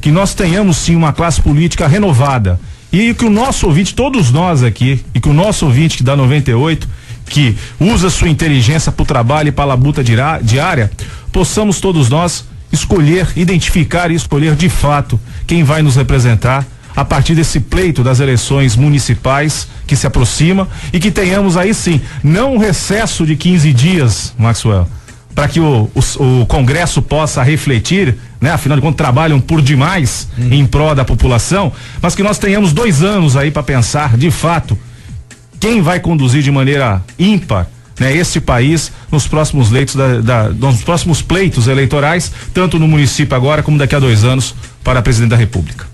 que nós tenhamos sim uma classe política renovada. E que o nosso ouvinte, todos nós aqui, e que o nosso ouvinte que dá 98, que usa sua inteligência para o trabalho e para a labuta diária, possamos todos nós escolher, identificar e escolher de fato quem vai nos representar a partir desse pleito das eleições municipais que se aproxima, e que tenhamos aí sim, não um recesso de 15 dias, Maxwell, para que o Congresso possa refletir, né? Afinal de contas trabalham por demais em prol da população, mas que nós tenhamos 2 anos aí para pensar de fato quem vai conduzir de maneira ímpar, né, este país nos próximos nos próximos pleitos eleitorais, tanto no município agora como daqui a 2 anos para presidente da República.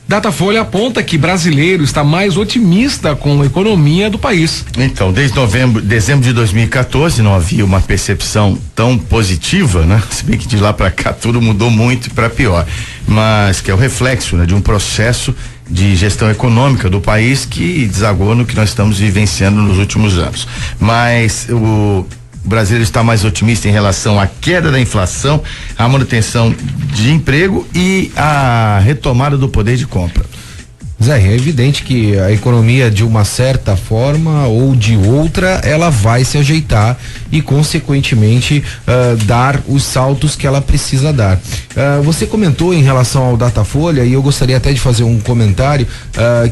Datafolha aponta que brasileiro está mais otimista com a economia do país. Então, desde dezembro de 2014 não havia uma percepção tão positiva, né? Se bem que de lá para cá tudo mudou muito para pior, mas que é o reflexo, né, de um processo de gestão econômica do país que desagou no que nós estamos vivenciando nos últimos anos. Mas o brasileiro está mais otimista em relação à queda da inflação, à manutenção de emprego e à retomada do poder de compra. Zé, é evidente que a economia, de uma certa forma ou de outra, ela vai se ajeitar e, consequentemente, dar os saltos que ela precisa dar. Você comentou em relação ao Datafolha, e eu gostaria até de fazer um comentário,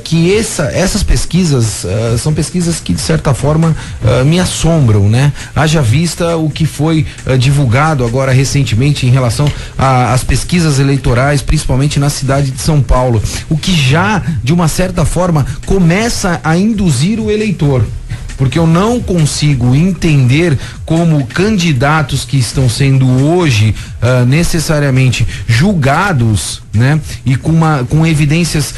que essas pesquisas são pesquisas que, de certa forma, me assombram, né? Haja vista o que foi divulgado agora recentemente em relação às pesquisas eleitorais, principalmente na cidade de São Paulo, o que já, de uma certa forma, começa a induzir o eleitor, porque eu não consigo entender como candidatos que estão sendo hoje necessariamente julgados, né, e com evidências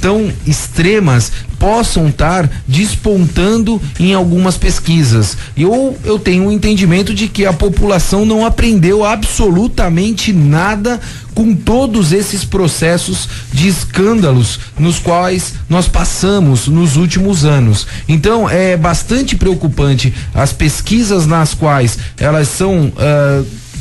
tão extremas, possam estar despontando em algumas pesquisas. E eu tenho um entendimento de que a população não aprendeu absolutamente nada com todos esses processos de escândalos nos quais nós passamos nos últimos anos. Então é bastante preocupante as pesquisas nas quais elas são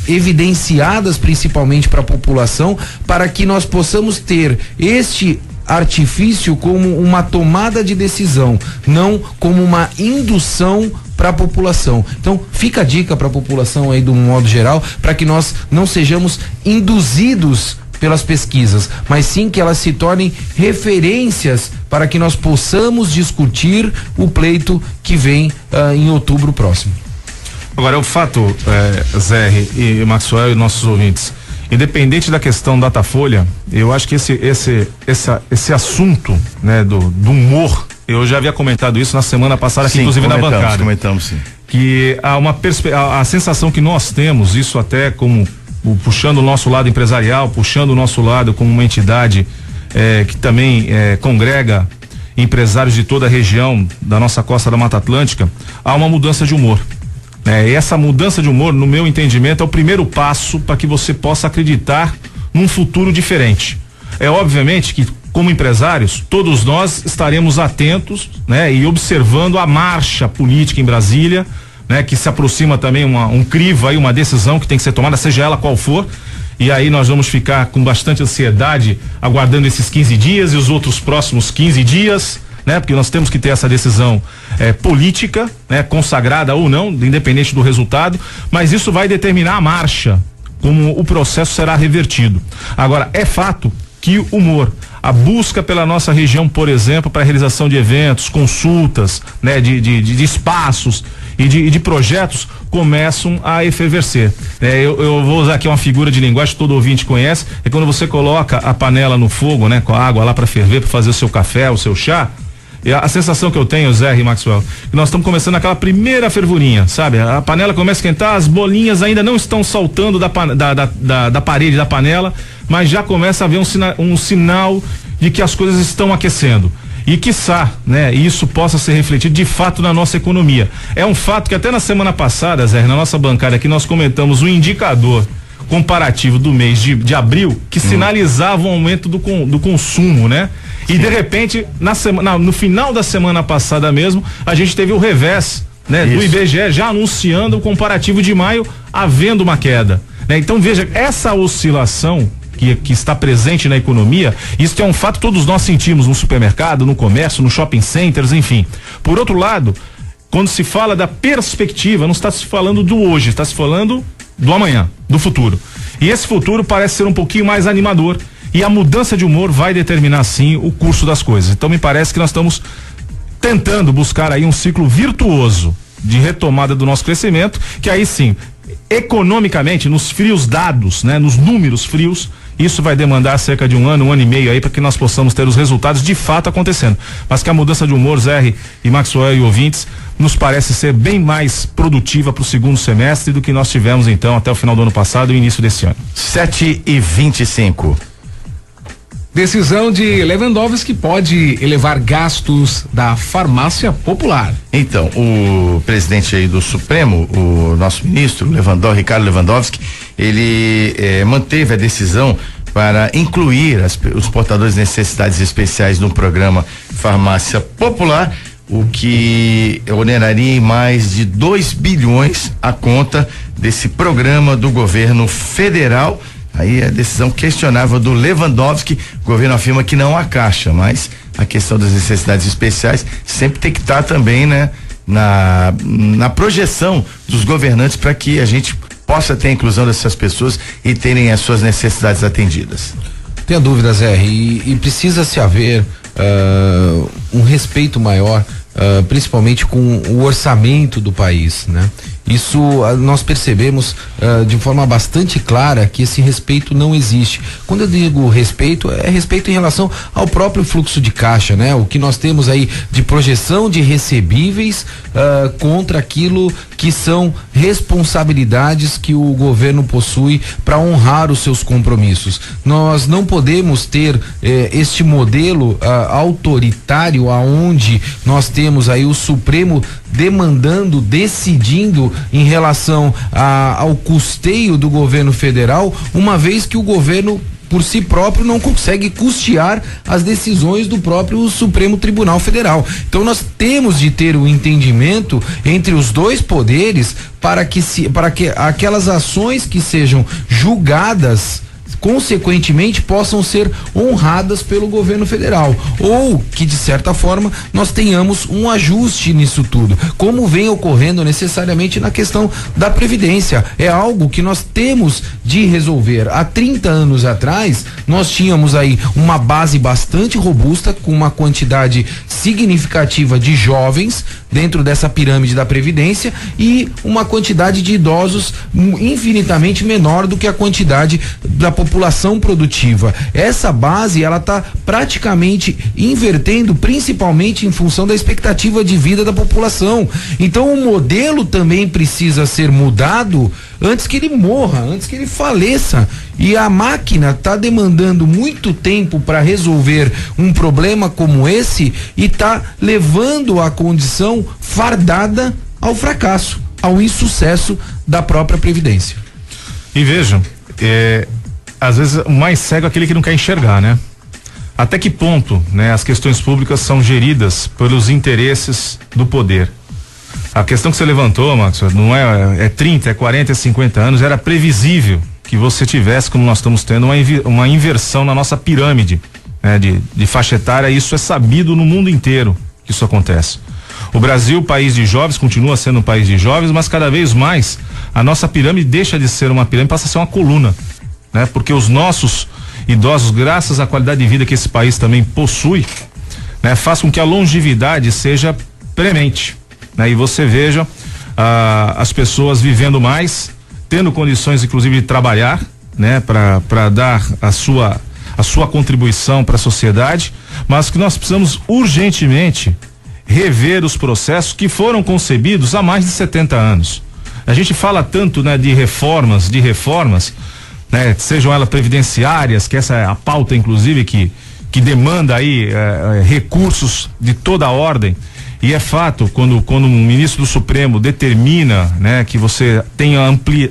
evidenciadas principalmente para a população, para que nós possamos ter este artifício como uma tomada de decisão, não como uma indução para a população. Então fica a dica para a população aí, do modo geral, para que nós não sejamos induzidos pelas pesquisas, mas sim que elas se tornem referências para que nós possamos discutir o pleito que vem em outubro próximo. Agora, o fato, Zé e Maxwell e nossos ouvintes, independente da questão Datafolha, eu acho que esse assunto, né, do humor, eu já havia comentado isso na semana passada, aqui, inclusive na bancada. Comentamos, sim. Que há a sensação que nós temos, isso até como puxando o nosso lado empresarial, puxando o nosso lado como uma entidade que também congrega empresários de toda a região da nossa costa da Mata Atlântica, há uma mudança de humor. E essa mudança de humor, no meu entendimento, é o primeiro passo para que você possa acreditar num futuro diferente. É obviamente que, como empresários, todos nós estaremos atentos, né, e observando a marcha política em Brasília, né, que se aproxima também um crivo aí, uma decisão que tem que ser tomada, seja ela qual for. E aí nós vamos ficar com bastante ansiedade aguardando esses 15 dias e os outros próximos 15 dias. Né? Porque nós temos que ter essa decisão política, né? Consagrada ou não, independente do resultado, mas isso vai determinar a marcha, como o processo será revertido. Agora, é fato que o humor, a busca pela nossa região, por exemplo, para a realização de eventos, consultas, né? De espaços e de projetos começam a efervescer. Eu vou usar aqui uma figura de linguagem que todo ouvinte conhece, é quando você coloca a panela no fogo, né? Com a água lá para ferver, para fazer o seu café, o seu chá. E a sensação que eu tenho, Zé e Maxwell, que nós estamos começando aquela primeira fervurinha, sabe? A panela começa a esquentar, as bolinhas ainda não estão saltando da parede da panela, mas já começa a haver um sinal de que as coisas estão aquecendo. e quiçá, né, isso possa ser refletido de fato na nossa economia. É um fato que até na semana passada, Zé, na nossa bancada aqui nós comentamos um indicador comparativo do mês de abril que sinalizava um aumento do consumo, né? E de repente, no final da semana passada mesmo, a gente teve o revés, né? Do IBGE já anunciando o comparativo de maio, havendo uma queda, né? Então veja, essa oscilação que está presente na economia, isso é um fato que todos nós sentimos no supermercado, no comércio, no shopping centers, enfim. Por outro lado, quando se fala da perspectiva, não está se falando do hoje, está se falando do amanhã, do futuro. E esse futuro parece ser um pouquinho mais animador e a mudança de humor vai determinar sim o curso das coisas. Então me parece que nós estamos tentando buscar aí um ciclo virtuoso de retomada do nosso crescimento, que aí sim, economicamente, nos frios dados, né, nos números frios, isso vai demandar cerca de um ano e meio aí para que nós possamos ter os resultados de fato acontecendo. Mas que a mudança de humor, Zé e Maxwell e ouvintes, nos parece ser bem mais produtiva para o segundo semestre do que nós tivemos então até o final do ano passado e início desse ano. 7h25. Decisão de Lewandowski pode elevar gastos da farmácia popular. Então, o presidente aí do Supremo, o nosso ministro Ricardo Lewandowski, ele manteve a decisão para incluir os portadores de necessidades especiais no programa Farmácia Popular, o que oneraria em mais de 2 bilhões a conta desse programa do governo federal. Aí a decisão questionável do Lewandowski, o governo afirma que não há caixa, mas a questão das necessidades especiais sempre tem que estar também, né, na projeção dos governantes para que a gente possa ter a inclusão dessas pessoas e terem as suas necessidades atendidas. Tenha dúvida, Zé, e precisa se haver um respeito maior, principalmente com o orçamento do país, né? Isso nós percebemos de forma bastante clara que esse respeito não existe. Quando eu digo respeito, é respeito em relação ao próprio fluxo de caixa, né? O que nós temos aí de projeção de recebíveis contra aquilo que são responsabilidades que o governo possui para honrar os seus compromissos. Nós não podemos ter este modelo autoritário aonde nós temos aí o Supremo demandando, decidindo em relação ao custeio do governo federal, uma vez que o governo por si próprio não consegue custear as decisões do próprio Supremo Tribunal Federal. Então nós temos de ter um entendimento entre os dois poderes para que aquelas ações que sejam julgadas consequentemente possam ser honradas pelo governo federal, ou que de certa forma nós tenhamos um ajuste nisso tudo, como vem ocorrendo necessariamente na questão da previdência. É algo que nós temos de resolver. Há 30 anos atrás nós tínhamos aí uma base bastante robusta, com uma quantidade significativa de jovens dentro dessa pirâmide da previdência e uma quantidade de idosos infinitamente menor do que a quantidade da população produtiva. Essa base, ela está praticamente invertendo, principalmente em função da expectativa de vida da população. Então o modelo também precisa ser mudado antes que ele morra, antes que ele faleça. E a máquina está demandando muito tempo para resolver um problema como esse e está levando a condição fardada ao fracasso, ao insucesso da própria Previdência. E vejam, às vezes o mais cego é aquele que não quer enxergar, né? Até que ponto, né, as questões públicas são geridas pelos interesses do poder? A questão que você levantou, Max, não é 30, é 40, é 50 anos, era previsível que você tivesse, como nós estamos tendo, uma inversão na nossa pirâmide, né, de faixa etária. Isso é sabido no mundo inteiro que isso acontece. O Brasil, país de jovens, continua sendo um país de jovens, mas cada vez mais a nossa pirâmide deixa de ser uma pirâmide, passa a ser uma coluna, né? Porque os nossos idosos, graças à qualidade de vida que esse país também possui, né, faz com que a longevidade seja premente, né? E você veja as pessoas vivendo mais, tendo condições inclusive de trabalhar, né, para dar a sua contribuição para a sociedade, mas que nós precisamos urgentemente rever os processos que foram concebidos há mais de 70 anos. A gente fala tanto, né, de reformas, né, sejam elas previdenciárias, que essa é a pauta inclusive que que demanda aí recursos de toda a ordem. E é fato, quando um ministro do Supremo determina, né, que você tenha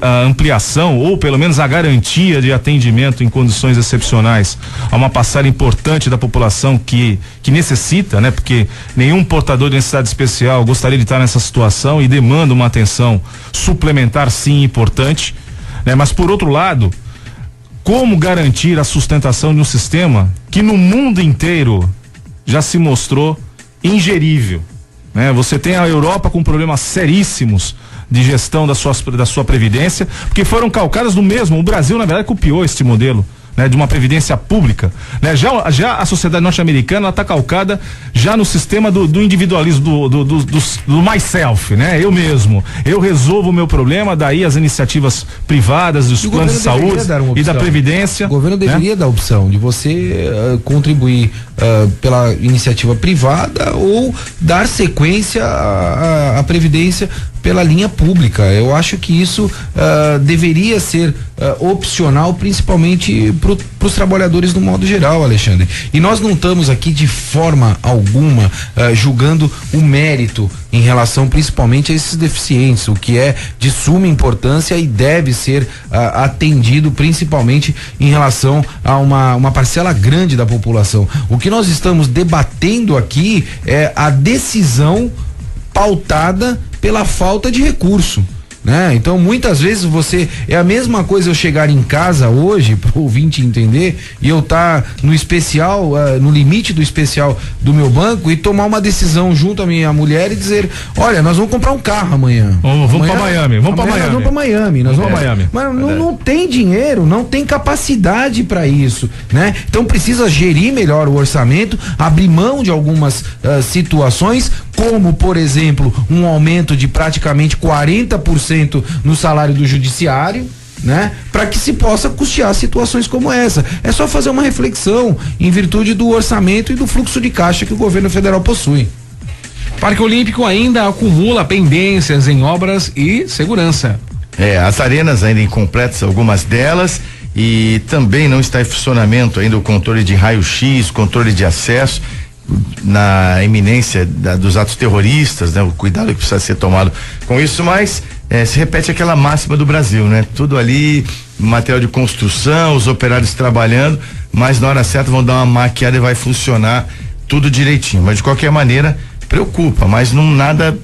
a ampliação ou pelo menos a garantia de atendimento em condições excepcionais a uma parcela importante da população que necessita, né, porque nenhum portador de necessidade especial gostaria de estar nessa situação e demanda uma atenção suplementar, sim, importante, né, mas por outro lado, como garantir a sustentação de um sistema que no mundo inteiro já se mostrou ingerível? Você tem a Europa com problemas seríssimos de gestão da sua previdência, porque foram calcadas no mesmo. O Brasil, na verdade, copiou este modelo, né, de uma previdência pública, né? Já a sociedade norte-americana está calcada já no sistema do individualismo, do myself, né? Eu mesmo, eu resolvo o meu problema, daí as iniciativas privadas, dos planos de saúde e da previdência. O governo deveria dar a opção de você contribuir pela iniciativa privada ou dar sequência à previdência pela linha pública. Eu acho que isso deveria ser opcional, principalmente para os trabalhadores no modo geral, Alexandre. E nós não estamos aqui de forma alguma julgando o mérito em relação principalmente a esses deficientes, o que é de suma importância e deve ser atendido principalmente em relação a uma parcela grande da população. O que nós estamos debatendo aqui é a decisão pautada pela falta de recurso, né? Então muitas vezes é a mesma coisa eu chegar em casa hoje, para o ouvinte entender, e eu estar no especial, no limite do especial do meu banco e tomar uma decisão junto à minha mulher e dizer, olha, nós vamos comprar um carro amanhã. Vamos para Miami, Nós vamos para Miami. Mas não tem dinheiro, não tem capacidade para isso, né? Então precisa gerir melhor o orçamento, abrir mão de algumas situações, como por exemplo, um aumento de praticamente 40% no salário do judiciário, né? Para que se possa custear situações como essa. É só fazer uma reflexão em virtude do orçamento e do fluxo de caixa que o governo federal possui. Parque Olímpico ainda acumula pendências em obras e segurança. As arenas ainda incompletas, algumas delas, e também não está em funcionamento ainda o controle de raio-x, controle de acesso, na iminência dos atos terroristas, né? O cuidado que precisa ser tomado com isso, mas se repete aquela máxima do Brasil, né? Tudo ali, material de construção, os operários trabalhando, mas na hora certa vão dar uma maquiada e vai funcionar tudo direitinho, mas de qualquer maneira preocupa, mas não nada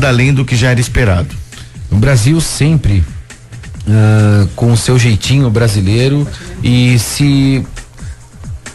além do que já era esperado. O Brasil sempre com o seu jeitinho brasileiro e se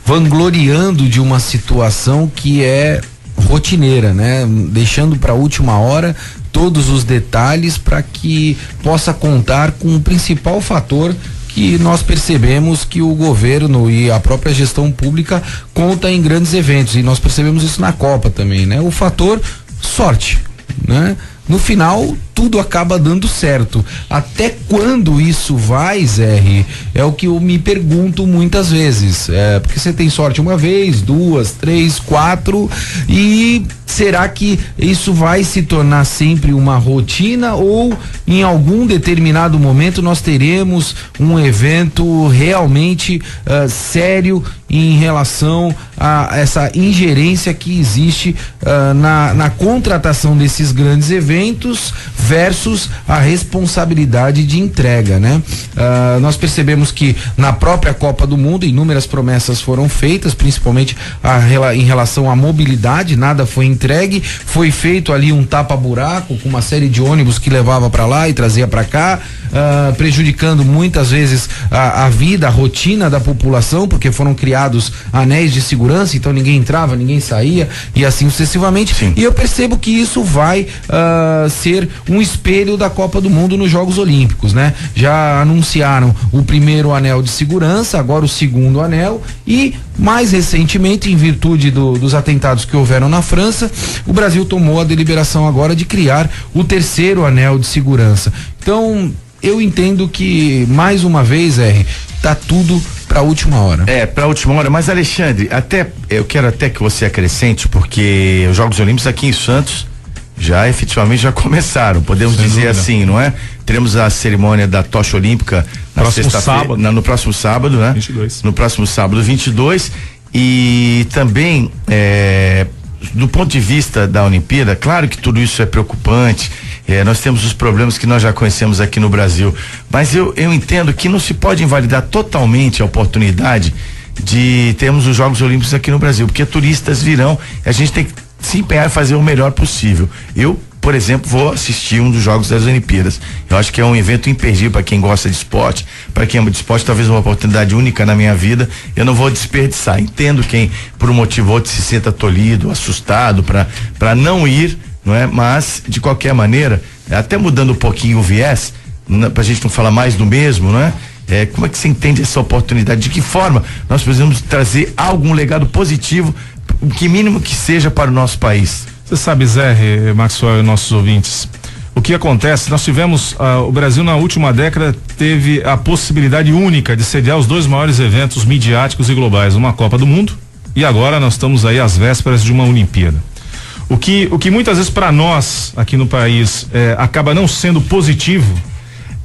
vangloriando de uma situação que é rotineira, né? Deixando para a última hora todos os detalhes para que possa contar com o principal fator que nós percebemos que o governo e a própria gestão pública conta em grandes eventos, e nós percebemos isso na Copa também, né? O fator sorte, né? No final, tudo acaba dando certo. Até quando isso vai, Zé? É o que eu me pergunto muitas vezes. Porque você tem sorte uma vez, 2, 3, 4, e será que isso vai se tornar sempre uma rotina, ou em algum determinado momento nós teremos um evento realmente sério em relação a essa ingerência que existe na contratação desses grandes eventos versus a responsabilidade de entrega, né? Nós percebemos que na própria Copa do Mundo inúmeras promessas foram feitas, principalmente em relação à mobilidade, nada foi entregue, foi feito ali um tapa-buraco com uma série de ônibus que levava para lá e trazia para cá, prejudicando muitas vezes a vida, a rotina da população, porque foram criados anéis de segurança, então ninguém entrava, ninguém saía e assim sucessivamente. Sim. E eu percebo que isso vai ser um espelho da Copa do Mundo nos Jogos Olímpicos, né? Já anunciaram o primeiro anel de segurança, agora o segundo anel, e mais recentemente, em virtude dos atentados que houveram na França, o Brasil tomou a deliberação agora de criar o terceiro anel de segurança. Então, eu entendo que, mais uma vez, tá tudo pra última hora. Pra última hora, mas Alexandre, eu quero até que você acrescente, porque os Jogos Olímpicos aqui em Santos já efetivamente já começaram, podemos dizer dúvida. Assim, não é? Teremos a cerimônia da tocha olímpica na sexta-feira, no próximo sábado, né? 22. No próximo sábado, 22, E também, do ponto de vista da Olimpíada, claro que tudo isso é preocupante, nós temos os problemas que nós já conhecemos aqui no Brasil, mas eu entendo que não se pode invalidar totalmente a oportunidade de termos os Jogos Olímpicos aqui no Brasil, porque turistas virão, a gente tem que se empenhar em fazer o melhor possível. Eu, por exemplo, vou assistir um dos Jogos das Olimpíadas. Eu acho que é um evento imperdível para quem gosta de esporte, para quem ama de esporte, talvez uma oportunidade única na minha vida. Eu não vou desperdiçar. Entendo quem, por um motivo ou outro, se sinta tolhido, assustado para não ir, não é? Mas, de qualquer maneira, até mudando um pouquinho o viés, pra gente não falar mais do mesmo, não é? Como é que você entende essa oportunidade? De que forma nós precisamos trazer algum legado positivo, que mínimo que seja, para o nosso país? Você sabe, Zé, Maxwell e nossos ouvintes, o que acontece, nós tivemos, o Brasil na última década teve a possibilidade única de sediar os 2 maiores eventos midiáticos e globais, uma Copa do Mundo, e agora nós estamos aí às vésperas de uma Olimpíada. O que muitas vezes para nós aqui no país acaba não sendo positivo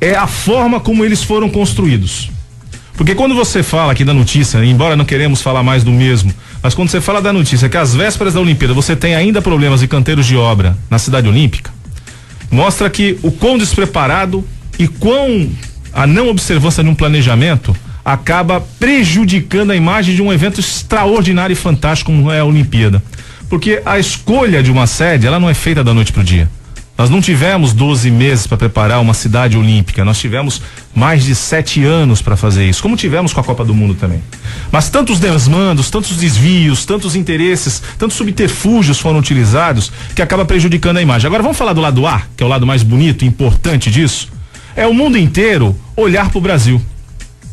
é a forma como eles foram construídos. Porque quando você fala aqui da notícia, embora não queremos falar mais do mesmo, mas quando você fala da notícia que às vésperas da Olimpíada você tem ainda problemas de canteiros de obra na cidade olímpica, mostra que o quão despreparado e quão a não observância de um planejamento acaba prejudicando a imagem de um evento extraordinário e fantástico como é a Olimpíada. Porque a escolha de uma sede, ela não é feita da noite pro dia. Nós não tivemos 12 meses para preparar uma cidade olímpica, nós tivemos mais de 7 anos para fazer isso, como tivemos com a Copa do Mundo também. Mas tantos desmandos, tantos desvios, tantos interesses, tantos subterfúgios foram utilizados que acaba prejudicando a imagem. Agora vamos falar do lado A, que é o lado mais bonito e importante disso. É o mundo inteiro olhar para o Brasil,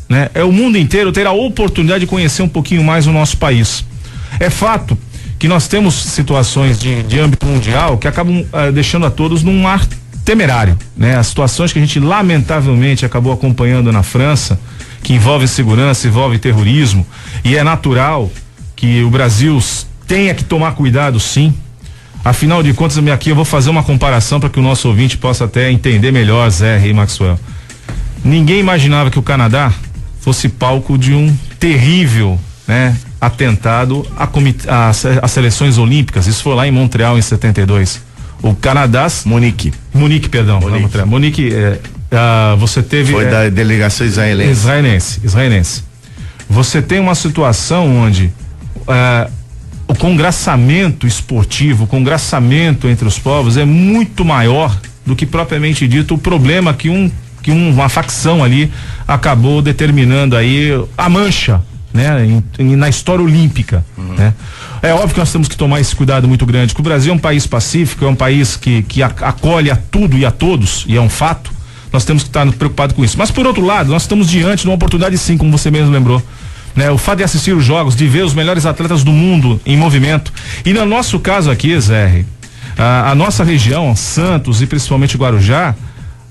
né? É o mundo inteiro ter a oportunidade de conhecer um pouquinho mais o nosso país. É fato que nós temos situações de âmbito mundial que acabam deixando a todos num ar temerário, né? As situações que a gente lamentavelmente acabou acompanhando na França, que envolve segurança, envolve terrorismo, e é natural que o Brasil tenha que tomar cuidado, sim. Afinal de contas, aqui eu vou fazer uma comparação para que o nosso ouvinte possa até entender melhor, Zé e Maxwell. Ninguém imaginava que o Canadá fosse palco de um terrível, né, atentado às seleções olímpicas. Isso foi lá em Montreal em 72. O Canadá, Munique, você teve, foi da delegação israelense. Você tem uma situação onde o congraçamento esportivo, o congraçamento entre os povos é muito maior do que propriamente dito o problema que uma facção ali acabou determinando aí a mancha, né, na história olímpica, né? É óbvio que nós temos que tomar esse cuidado muito grande, que o Brasil é um país pacífico, é um país que acolhe a tudo e a todos, e é um fato. Nós temos que estar preocupados com isso. Mas por outro lado, nós estamos diante de uma oportunidade, sim, como você mesmo lembrou, né? O fato de assistir os jogos, de ver os melhores atletas do mundo em movimento. E no nosso caso aqui, Zé, a nossa região, Santos e principalmente Guarujá,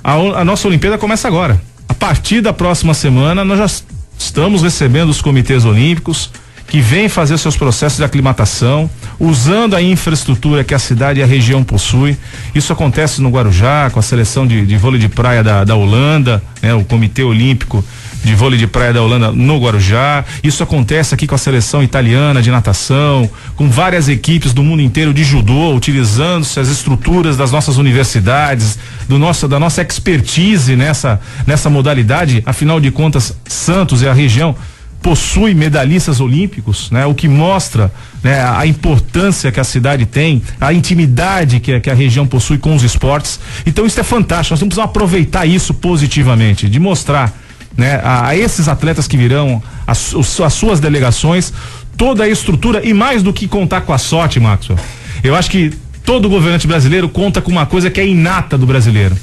a nossa Olimpíada começa agora. A partir da próxima semana, nós já estamos recebendo os comitês olímpicos que vêm fazer seus processos de aclimatação, usando a infraestrutura que a cidade e a região possui. Isso acontece no Guarujá, com a seleção de vôlei de praia da Holanda, né? O Comitê Olímpico de Vôlei de Praia da Holanda no Guarujá. Isso acontece aqui com a seleção italiana de natação, com várias equipes do mundo inteiro de judô, utilizando-se as estruturas das nossas universidades, da nossa expertise nessa modalidade. Afinal de contas, Santos e a região possui medalhistas olímpicos, né? O que mostra, né, a importância que a cidade tem, a intimidade que a região possui com os esportes. Então isso é fantástico, nós temos que aproveitar isso positivamente, de mostrar, né, a esses atletas que virão, as suas delegações, toda a estrutura, e mais do que contar com a sorte, Maxwell, eu acho que todo governante brasileiro conta com uma coisa que é inata do brasileiro,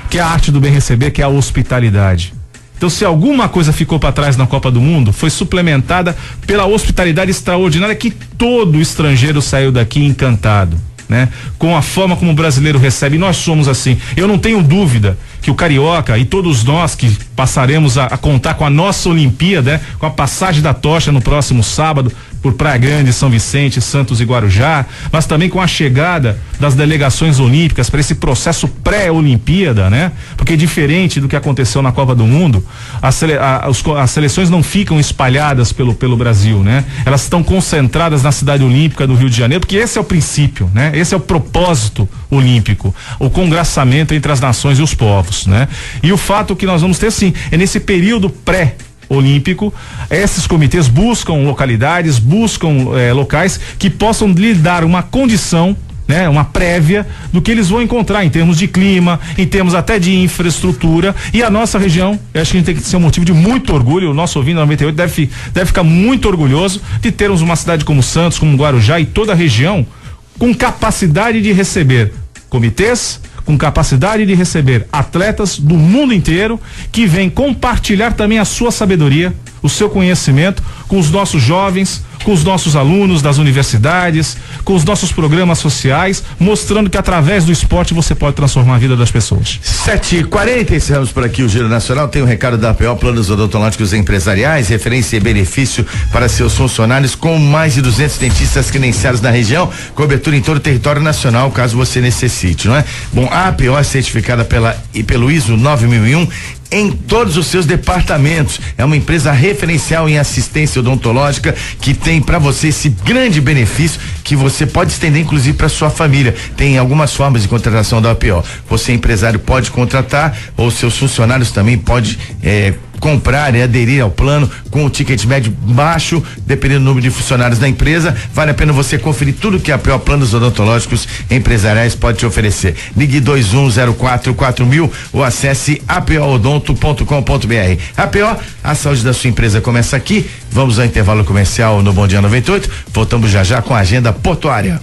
que é a arte do bem receber, que é a hospitalidade. Então, se alguma coisa ficou para trás na Copa do Mundo, foi suplementada pela hospitalidade extraordinária que todo estrangeiro saiu daqui encantado, né? Com a forma como o brasileiro recebe. E nós somos assim. Eu não tenho dúvida que o carioca e todos nós que passaremos a contar com a nossa Olimpíada, né? Com a passagem da tocha no próximo sábado, por Praia Grande, São Vicente, Santos e Guarujá, mas também com a chegada das delegações olímpicas para esse processo pré-Olimpíada, né? Porque diferente do que aconteceu na Copa do Mundo, as seleções não ficam espalhadas pelo Brasil, né? Elas estão concentradas na cidade olímpica do Rio de Janeiro, porque esse é o princípio, né? Esse é o propósito olímpico, o congraçamento entre as nações e os povos, né? E o fato que nós vamos ter, sim, é nesse período pré-olímpico, esses comitês buscam localidades, buscam locais que possam lhe dar uma condição, né, uma prévia do que eles vão encontrar em termos de clima, em termos até de infraestrutura. E a nossa região, eu acho que a gente tem que ser um motivo de muito orgulho. O nosso ouvinte 98 deve ficar muito orgulhoso de termos uma cidade como Santos, como Guarujá e toda a região com capacidade de receber comitês, com capacidade de receber atletas do mundo inteiro que vêm compartilhar também a sua sabedoria, o seu conhecimento com os nossos jovens, com os nossos alunos das universidades, com os nossos programas sociais, mostrando que através do esporte você pode transformar a vida das pessoas. 7h40, encerramos por aqui o Giro Nacional. Tem um recado da APO, planos odontológicos empresariais, referência e benefício para seus funcionários, com mais de 200 dentistas credenciados na região, cobertura em todo o território nacional, caso você necessite, não é? Bom, a APO é certificada pelo ISO 9001 em todos os seus departamentos. É uma empresa referencial em assistência odontológica que tem para você esse grande benefício que você pode estender inclusive para sua família. Tem algumas formas de contratação da APO. Você, empresário, pode contratar, ou seus funcionários também pode comprar e aderir ao plano com o ticket médio baixo, dependendo do número de funcionários da empresa. Vale a pena você conferir tudo que a APO Planos Odontológicos Empresariais pode te oferecer. Ligue 21044000 ou acesse apoodonto.com.br. APO, a saúde da sua empresa começa aqui. Vamos ao intervalo comercial no Bom Dia 98. Voltamos já com a agenda portuária.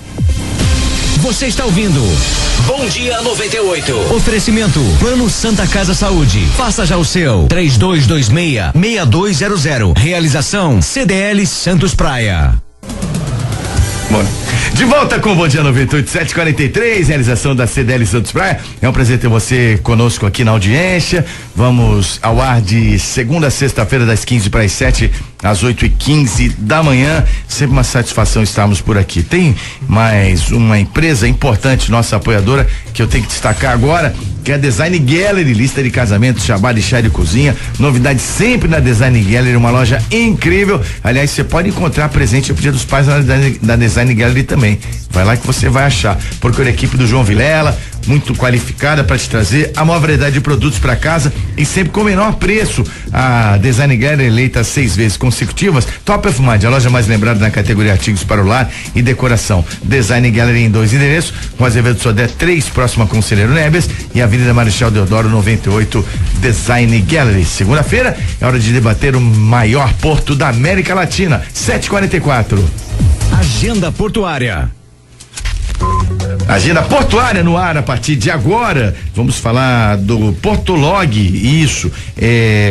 Você está ouvindo Bom Dia 98. Oferecimento Plano Santa Casa Saúde. Faça já o seu. 3226-6200. Realização CDL Santos Praia. Bom, de volta com o Bom Dia 98, 7h43, realização da CDL Santos Praia. É um prazer ter você conosco aqui na audiência. Vamos ao ar de segunda a sexta-feira, das 15 para as 7, às 8h15 da manhã. Sempre uma satisfação estarmos por aqui. Tem mais uma empresa importante, nossa apoiadora, que eu tenho que destacar agora, que é a Design Gallery, lista de casamentos, chá de cozinha, novidade sempre na Design Gallery, uma loja incrível. Aliás, você pode encontrar presente pro Dia dos Pais na Design Gallery também. Vai lá que você vai achar. Procure a equipe do João Vilela, muito qualificada para te trazer a maior variedade de produtos para casa e sempre com o menor preço. A Design Gallery, eleita 6 vezes consecutivas Top of Mind, a loja mais lembrada na categoria artigos para o lar e decoração. Design Gallery em 2 endereços, Rua Azevedo Sodré 3, próxima a Conselheiro Neves, e Avenida Marechal Deodoro 98. Design Gallery. Segunda-feira é hora de debater o maior porto da América Latina. 7h44. Agenda portuária. Agenda portuária no ar a partir de agora. Vamos falar do Portolog. Isso,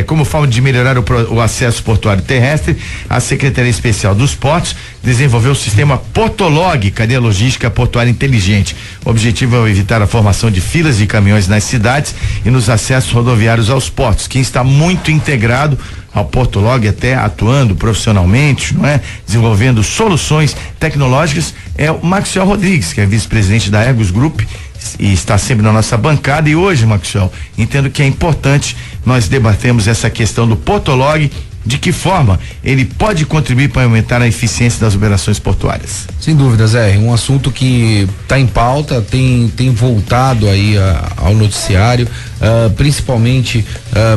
como forma de melhorar o acesso portuário terrestre, a Secretaria Especial dos Portos desenvolveu o sistema Portolog, cadeia logística portuária inteligente. O objetivo é evitar a formação de filas de caminhões nas cidades e nos acessos rodoviários aos portos. Quem está muito integrado ao Portolog, até atuando profissionalmente, não é? Desenvolvendo soluções tecnológicas, é o Maxwell Rodrigues, que é vice-presidente da Ergos Group e está sempre na nossa bancada. E hoje, Maxwell, entendo que é importante nós debatermos essa questão do Portolog, de que forma ele pode contribuir para aumentar a eficiência das operações portuárias. Sem dúvida, Zé, um assunto que está em pauta, tem voltado aí ao noticiário, principalmente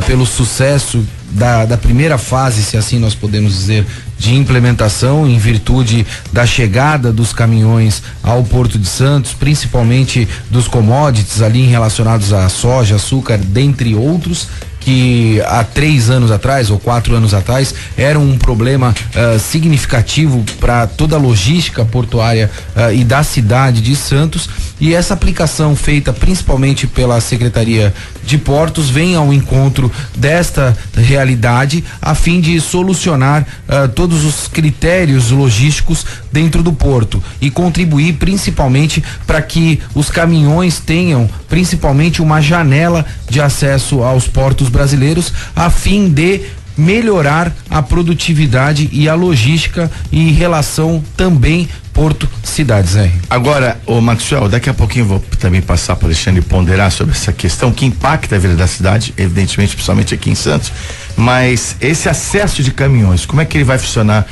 pelo sucesso da primeira fase, se assim nós podemos dizer, de implementação, em virtude da chegada dos caminhões ao Porto de Santos, principalmente dos commodities ali relacionados a soja, açúcar, dentre outros, que há 3 anos atrás ou 4 anos atrás era um problema significativo para toda a logística portuária e da cidade de Santos. E essa aplicação feita principalmente pela Secretaria de Portos vem ao encontro desta realidade a fim de solucionar todos os critérios logísticos dentro do porto e contribuir principalmente para que os caminhões tenham principalmente uma janela de acesso aos portos brasileiros, a fim de melhorar a produtividade e a logística em relação também Porto Cidades, Zé. Agora, ô Maxwell, daqui a pouquinho vou também passar para o Alexandre ponderar sobre essa questão que impacta a vida da cidade, evidentemente, principalmente aqui em Santos, mas esse acesso de caminhões, como é que ele vai funcionar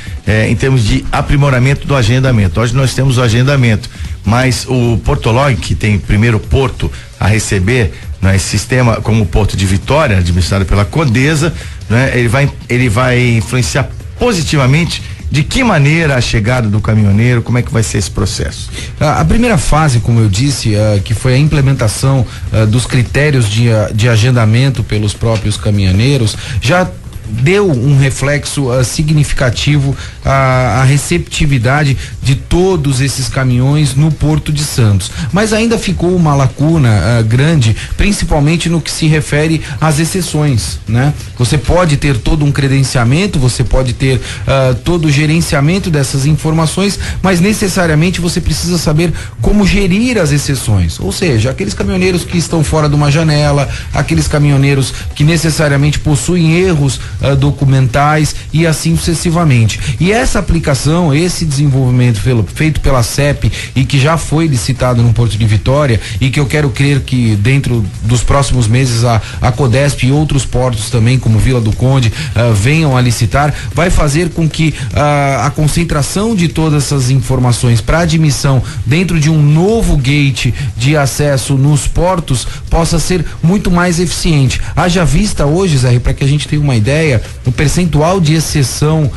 em termos de aprimoramento do agendamento? Hoje nós temos o agendamento, mas o Portolog, que tem primeiro porto a receber, né, esse sistema como o Porto de Vitória, administrado pela Codesa, né, ele vai influenciar positivamente. De que maneira a chegada do caminhoneiro, como é que vai ser esse processo? A primeira fase, como eu disse, que foi a implementação dos critérios de agendamento pelos próprios caminhoneiros, já deu um reflexo significativo à receptividade de todos esses caminhões no Porto de Santos. Mas ainda ficou uma lacuna grande, principalmente no que se refere às exceções, né? Você pode ter todo um credenciamento, você pode ter todo o gerenciamento dessas informações, mas necessariamente você precisa saber como gerir as exceções. Ou seja, aqueles caminhoneiros que estão fora de uma janela, aqueles caminhoneiros que necessariamente possuem erros documentais e assim sucessivamente. E essa aplicação, esse desenvolvimento feito pela CEP e que já foi licitado no Porto de Vitória e que eu quero crer que dentro dos próximos meses a Codesp e outros portos também, como Vila do Conde, venham a licitar, vai fazer com que a concentração de todas essas informações para admissão dentro de um novo gate de acesso nos portos possa ser muito mais eficiente. Haja vista hoje, Zé, para que a gente tenha uma ideia, o percentual de exceção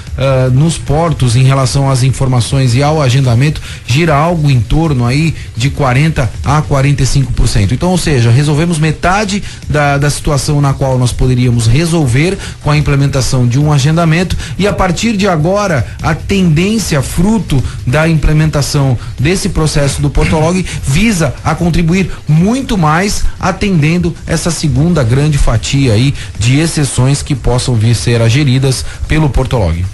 nos portos em relação às informações e ao agendamento gira algo em torno aí de 40% a 45%. Então, ou seja, resolvemos metade da situação na qual nós poderíamos resolver com a implementação de um agendamento, e a partir de agora a tendência fruto da implementação desse processo do Portolog visa a contribuir muito mais atendendo essa segunda grande fatia aí de exceções que possam vir ser geridas pelo Portolog.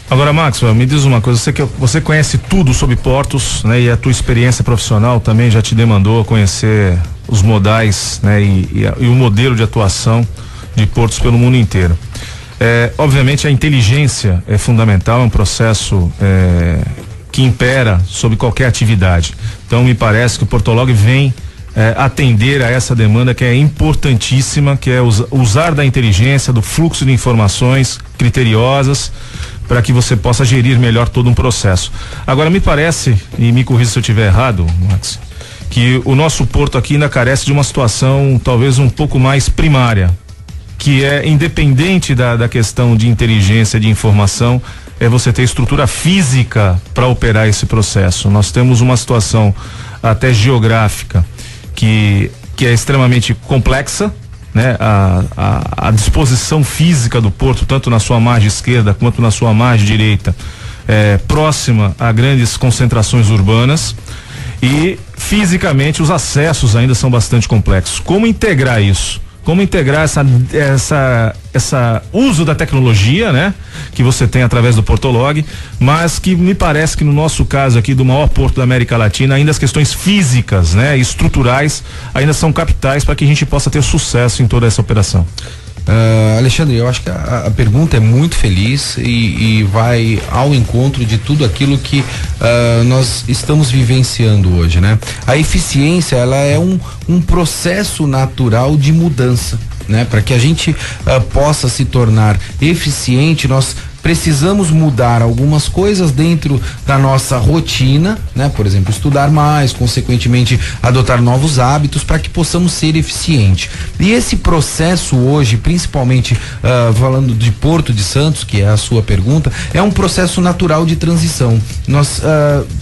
Agora, Maxwell, me diz uma coisa, você conhece tudo sobre portos, né? E a tua experiência profissional também já te demandou a conhecer os modais, né? E o modelo de atuação de portos pelo mundo inteiro. Obviamente a inteligência é fundamental, é um processo que impera sobre qualquer atividade. Então me parece que o Portolog vem atender a essa demanda que é importantíssima, que é usar da inteligência, do fluxo de informações criteriosas para que você possa gerir melhor todo um processo. Agora me parece, e me corrija se eu estiver errado, Max, que o nosso porto aqui ainda carece de uma situação talvez um pouco mais primária, que é independente da questão de inteligência, de informação, é você ter estrutura física para operar esse processo. Nós temos uma situação até geográfica que é extremamente complexa, né? A disposição física do porto, tanto na sua margem esquerda quanto na sua margem direita, próxima a grandes concentrações urbanas, e fisicamente os acessos ainda são bastante complexos. Como integrar isso? Como integrar essa uso da tecnologia, né? Que você tem através do Portolog, mas que me parece que no nosso caso aqui do maior porto da América Latina, ainda as questões físicas, né? Estruturais ainda são capitais para que a gente possa ter sucesso em toda essa operação. Alexandre, eu acho que a pergunta é muito feliz e vai ao encontro de tudo aquilo que nós estamos vivenciando hoje, né? A eficiência, ela é um processo natural de mudança, né? Para que a gente possa se tornar eficiente, nós precisamos mudar algumas coisas dentro da nossa rotina, né? Por exemplo, estudar mais, consequentemente adotar novos hábitos para que possamos ser eficientes. E esse processo hoje, principalmente falando de Porto de Santos, que é a sua pergunta, é um processo natural de transição. Nós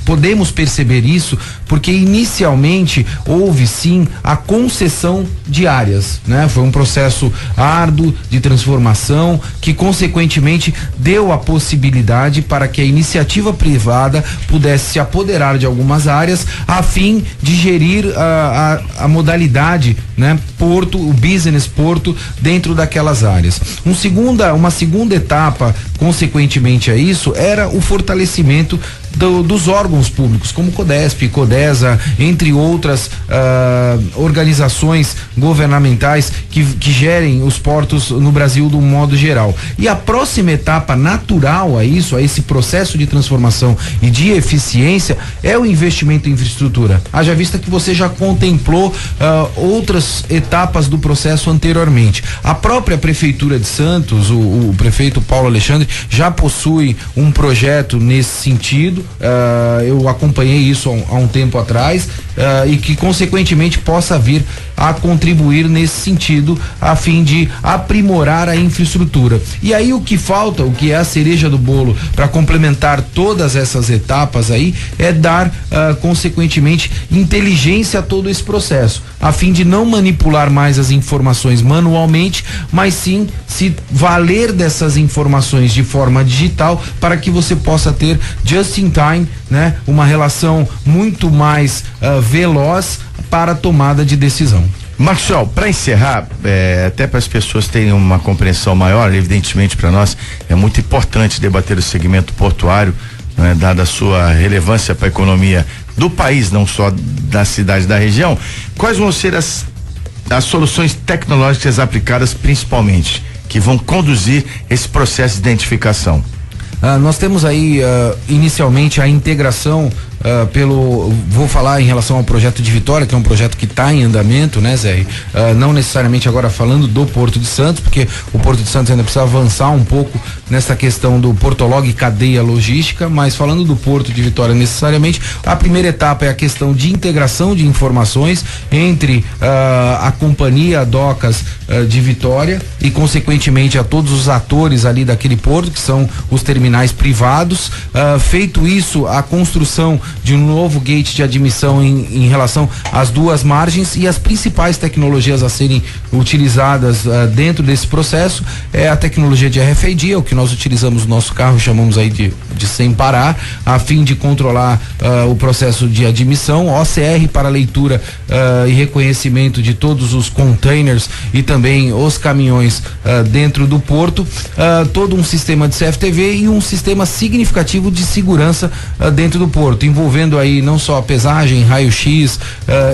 podemos perceber isso porque inicialmente houve sim a concessão de áreas, né? Foi um processo árduo de transformação que consequentemente deu a possibilidade para que a iniciativa privada pudesse se apoderar de algumas áreas a fim de gerir a modalidade, né? Porto, o business porto dentro daquelas áreas. Uma segunda etapa consequentemente a isso era o fortalecimento dos órgãos públicos, como CODESP, CODESA, entre outras organizações governamentais que gerem os portos no Brasil do modo geral. E a próxima etapa natural a esse processo de transformação e de eficiência é o investimento em infraestrutura. Haja vista que você já contemplou outras etapas do processo anteriormente. A própria Prefeitura de Santos, o prefeito Paulo Alexandre, já possui um projeto nesse sentido. Eu acompanhei isso há um tempo atrás, e que consequentemente possa vir a contribuir nesse sentido a fim de aprimorar a infraestrutura. E aí o que falta, o que é a cereja do bolo para complementar todas essas etapas aí, é dar consequentemente inteligência a todo esse processo, a fim de não manipular mais as informações manualmente, mas sim se valer dessas informações de forma digital para que você possa ter just in time, né, uma relação muito mais veloz para a tomada de decisão. Maxwell, para encerrar, até para as pessoas terem uma compreensão maior, evidentemente para nós é muito importante debater o segmento portuário, né, dada a sua relevância para a economia do país, não só da cidade, da região. Quais vão ser as soluções tecnológicas aplicadas principalmente, que vão conduzir esse processo de identificação? Nós temos aí inicialmente a integração vou falar em relação ao projeto de Vitória, que é um projeto que está em andamento, né, Zé? Não necessariamente agora falando do Porto de Santos, porque o Porto de Santos ainda precisa avançar um pouco nessa questão do Portolog e cadeia logística, mas falando do Porto de Vitória necessariamente, a primeira etapa é a questão de integração de informações entre a companhia Docas de Vitória e consequentemente a todos os atores ali daquele porto, que são os terminais privados. Feito isso, a construção de um novo gate de admissão em relação às duas margens, e as principais tecnologias a serem utilizadas dentro desse processo é a tecnologia de RFID, é o que nós utilizamos no nosso carro, chamamos aí de sem parar, a fim de controlar o processo de admissão, OCR para leitura e reconhecimento de todos os containers e também os caminhões dentro do porto, todo um sistema de CFTV e um sistema significativo de segurança dentro do porto, envolvendo aí não só a pesagem, raio-x,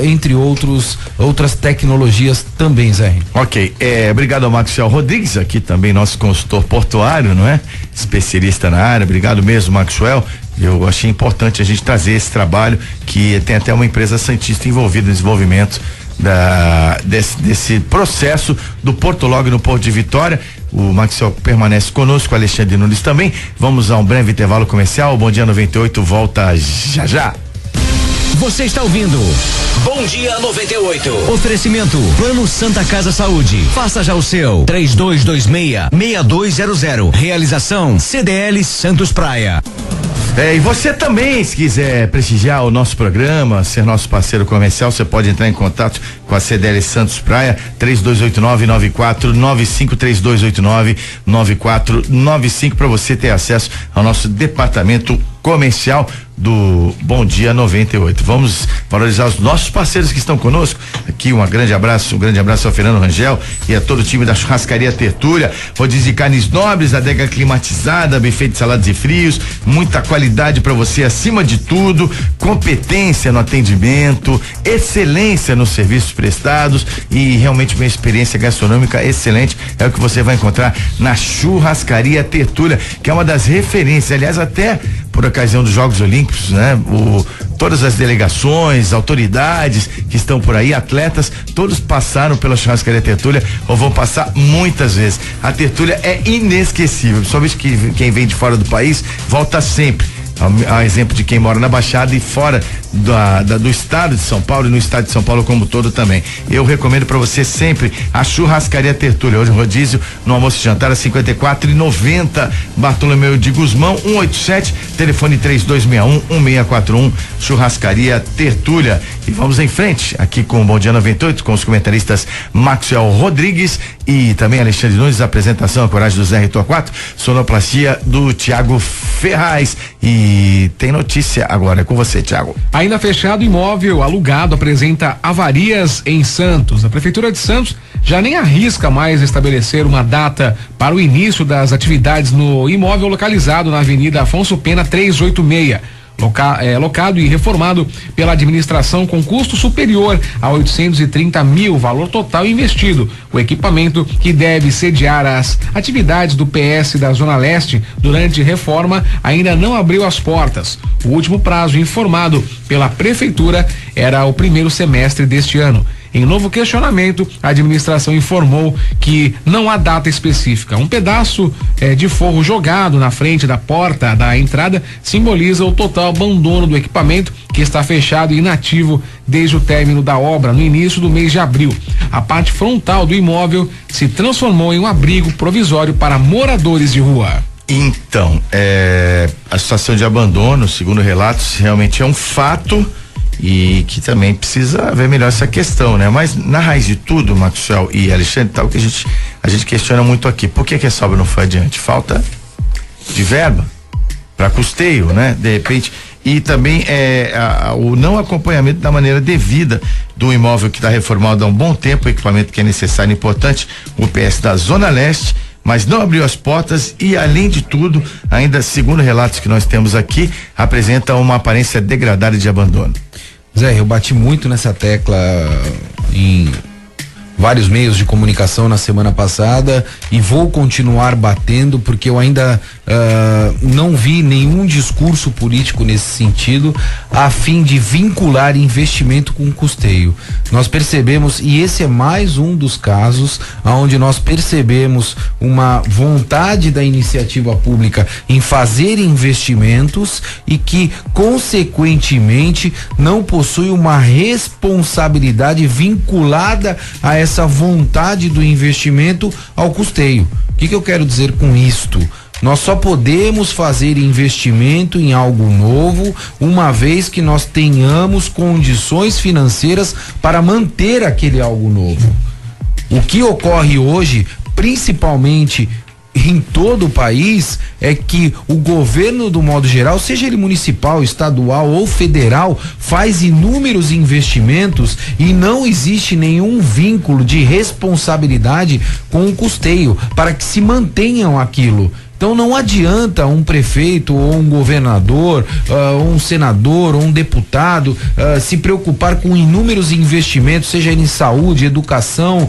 entre outras tecnologias também, Zé. Ok, obrigado ao Maxwell Rodrigues, aqui também nosso consultor portuário, não é? Especialista na área. Obrigado mesmo, Maxwell. Eu achei importante a gente trazer esse trabalho, que tem até uma empresa santista envolvida no desenvolvimento desse processo do Portolog no Porto de Vitória. O Maxwell permanece conosco, o Alexandre Nunes também. Vamos a um breve intervalo comercial. Bom Dia 98 volta já já. Você está ouvindo Bom Dia 98. Oferecimento Plano Santa Casa Saúde. Faça já o seu. 3226-6200. Realização CDL Santos Praia. E você também, se quiser prestigiar o nosso programa, ser nosso parceiro comercial, você pode entrar em contato com a CDL Santos Praia, 3289-9495, 3289-9495, para você ter acesso ao nosso departamento comercial do Bom Dia 98. Vamos valorizar os nossos parceiros que estão conosco. Aqui um grande abraço ao Fernando Rangel e a todo o time da Churrascaria Tertúlia, rodízio de carnes nobres, adega climatizada, buffet de saladas e frios, muita qualidade para você acima de tudo, competência no atendimento, excelência nos serviços prestados e realmente uma experiência gastronômica excelente. É o que você vai encontrar na Churrascaria Tertúlia, que é uma das referências, aliás, até por ocasião dos Jogos Olímpicos, né? Todas as delegações, autoridades que estão por aí, atletas, todos passaram pela Churrascaria Tertúlia ou vão passar muitas vezes. A Tertúlia é inesquecível, principalmente quem vem de fora do país volta sempre. A exemplo de quem mora na Baixada e fora do estado de São Paulo e no estado de São Paulo como todo também. Eu recomendo para você sempre a Churrascaria Tertúlia. Hoje rodízio no almoço e jantar a R$54,90, Bartolomeu de Guzmão 187, telefone 3261-1641, Churrascaria Tertúlia. E vamos em frente aqui com o Bom Dia 98 com os comentaristas Maxwell Rodrigues e também Alexandre Nunes, apresentação, a coragem do Zé Torquato, sonoplastia do Tiago Ferraz. E tem notícia agora, é com você, Tiago. Ainda fechado, imóvel alugado apresenta avarias em Santos. A Prefeitura de Santos já nem arrisca mais estabelecer uma data para o início das atividades no imóvel localizado na Avenida Afonso Pena 386. locado e reformado pela administração com custo superior a 830 mil, valor total investido. O equipamento, que deve sediar as atividades do PS da Zona Leste durante reforma, ainda não abriu as portas. O último prazo informado pela prefeitura era o primeiro semestre deste ano. Em novo questionamento, a administração informou que não há data específica. Um pedaço de forro jogado na frente da porta da entrada simboliza o total abandono do equipamento, que está fechado e inativo desde o término da obra no início do mês de abril. A parte frontal do imóvel se transformou em um abrigo provisório para moradores de rua. Então, a situação de abandono, segundo relatos, realmente é um fato e que também precisa ver melhor essa questão, né? Mas na raiz de tudo, Maxwell e Alexandre, tal, que a gente questiona muito aqui. Por que essa obra não foi adiante? Falta de verba para custeio, né? De repente, e também o não acompanhamento da maneira devida do imóvel que está reformado há um bom tempo, o equipamento que é necessário e importante, o PS da Zona Leste, mas não abriu as portas e, além de tudo, ainda segundo relatos que nós temos aqui, apresenta uma aparência degradada de abandono. Zé, eu bati muito nessa tecla em vários meios de comunicação na semana passada e vou continuar batendo porque eu ainda não vi nenhum discurso político nesse sentido a fim de vincular investimento com custeio. Nós percebemos, e esse é mais um dos casos onde nós percebemos uma vontade da iniciativa pública em fazer investimentos e que consequentemente não possui uma responsabilidade vinculada a essa vontade do investimento ao custeio. O que eu quero dizer com isto? Nós só podemos fazer investimento em algo novo uma vez que nós tenhamos condições financeiras para manter aquele algo novo. O que ocorre hoje, principalmente em todo o país, é que o governo, do modo geral, seja ele municipal, estadual ou federal, faz inúmeros investimentos e não existe nenhum vínculo de responsabilidade com o custeio para que se mantenham aquilo. Então não adianta um prefeito ou um governador, um senador ou um deputado se preocupar com inúmeros investimentos, seja em saúde, educação,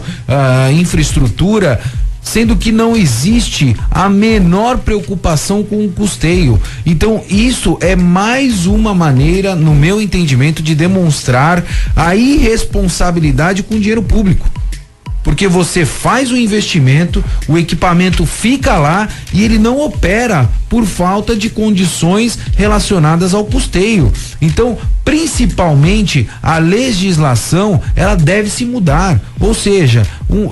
infraestrutura, sendo que não existe a menor preocupação com o custeio. Então isso é mais uma maneira, no meu entendimento, de demonstrar a irresponsabilidade com o dinheiro público. Porque você faz o investimento, o equipamento fica lá e ele não opera por falta de condições relacionadas ao custeio. Então, principalmente, a legislação, ela deve se mudar. Ou seja,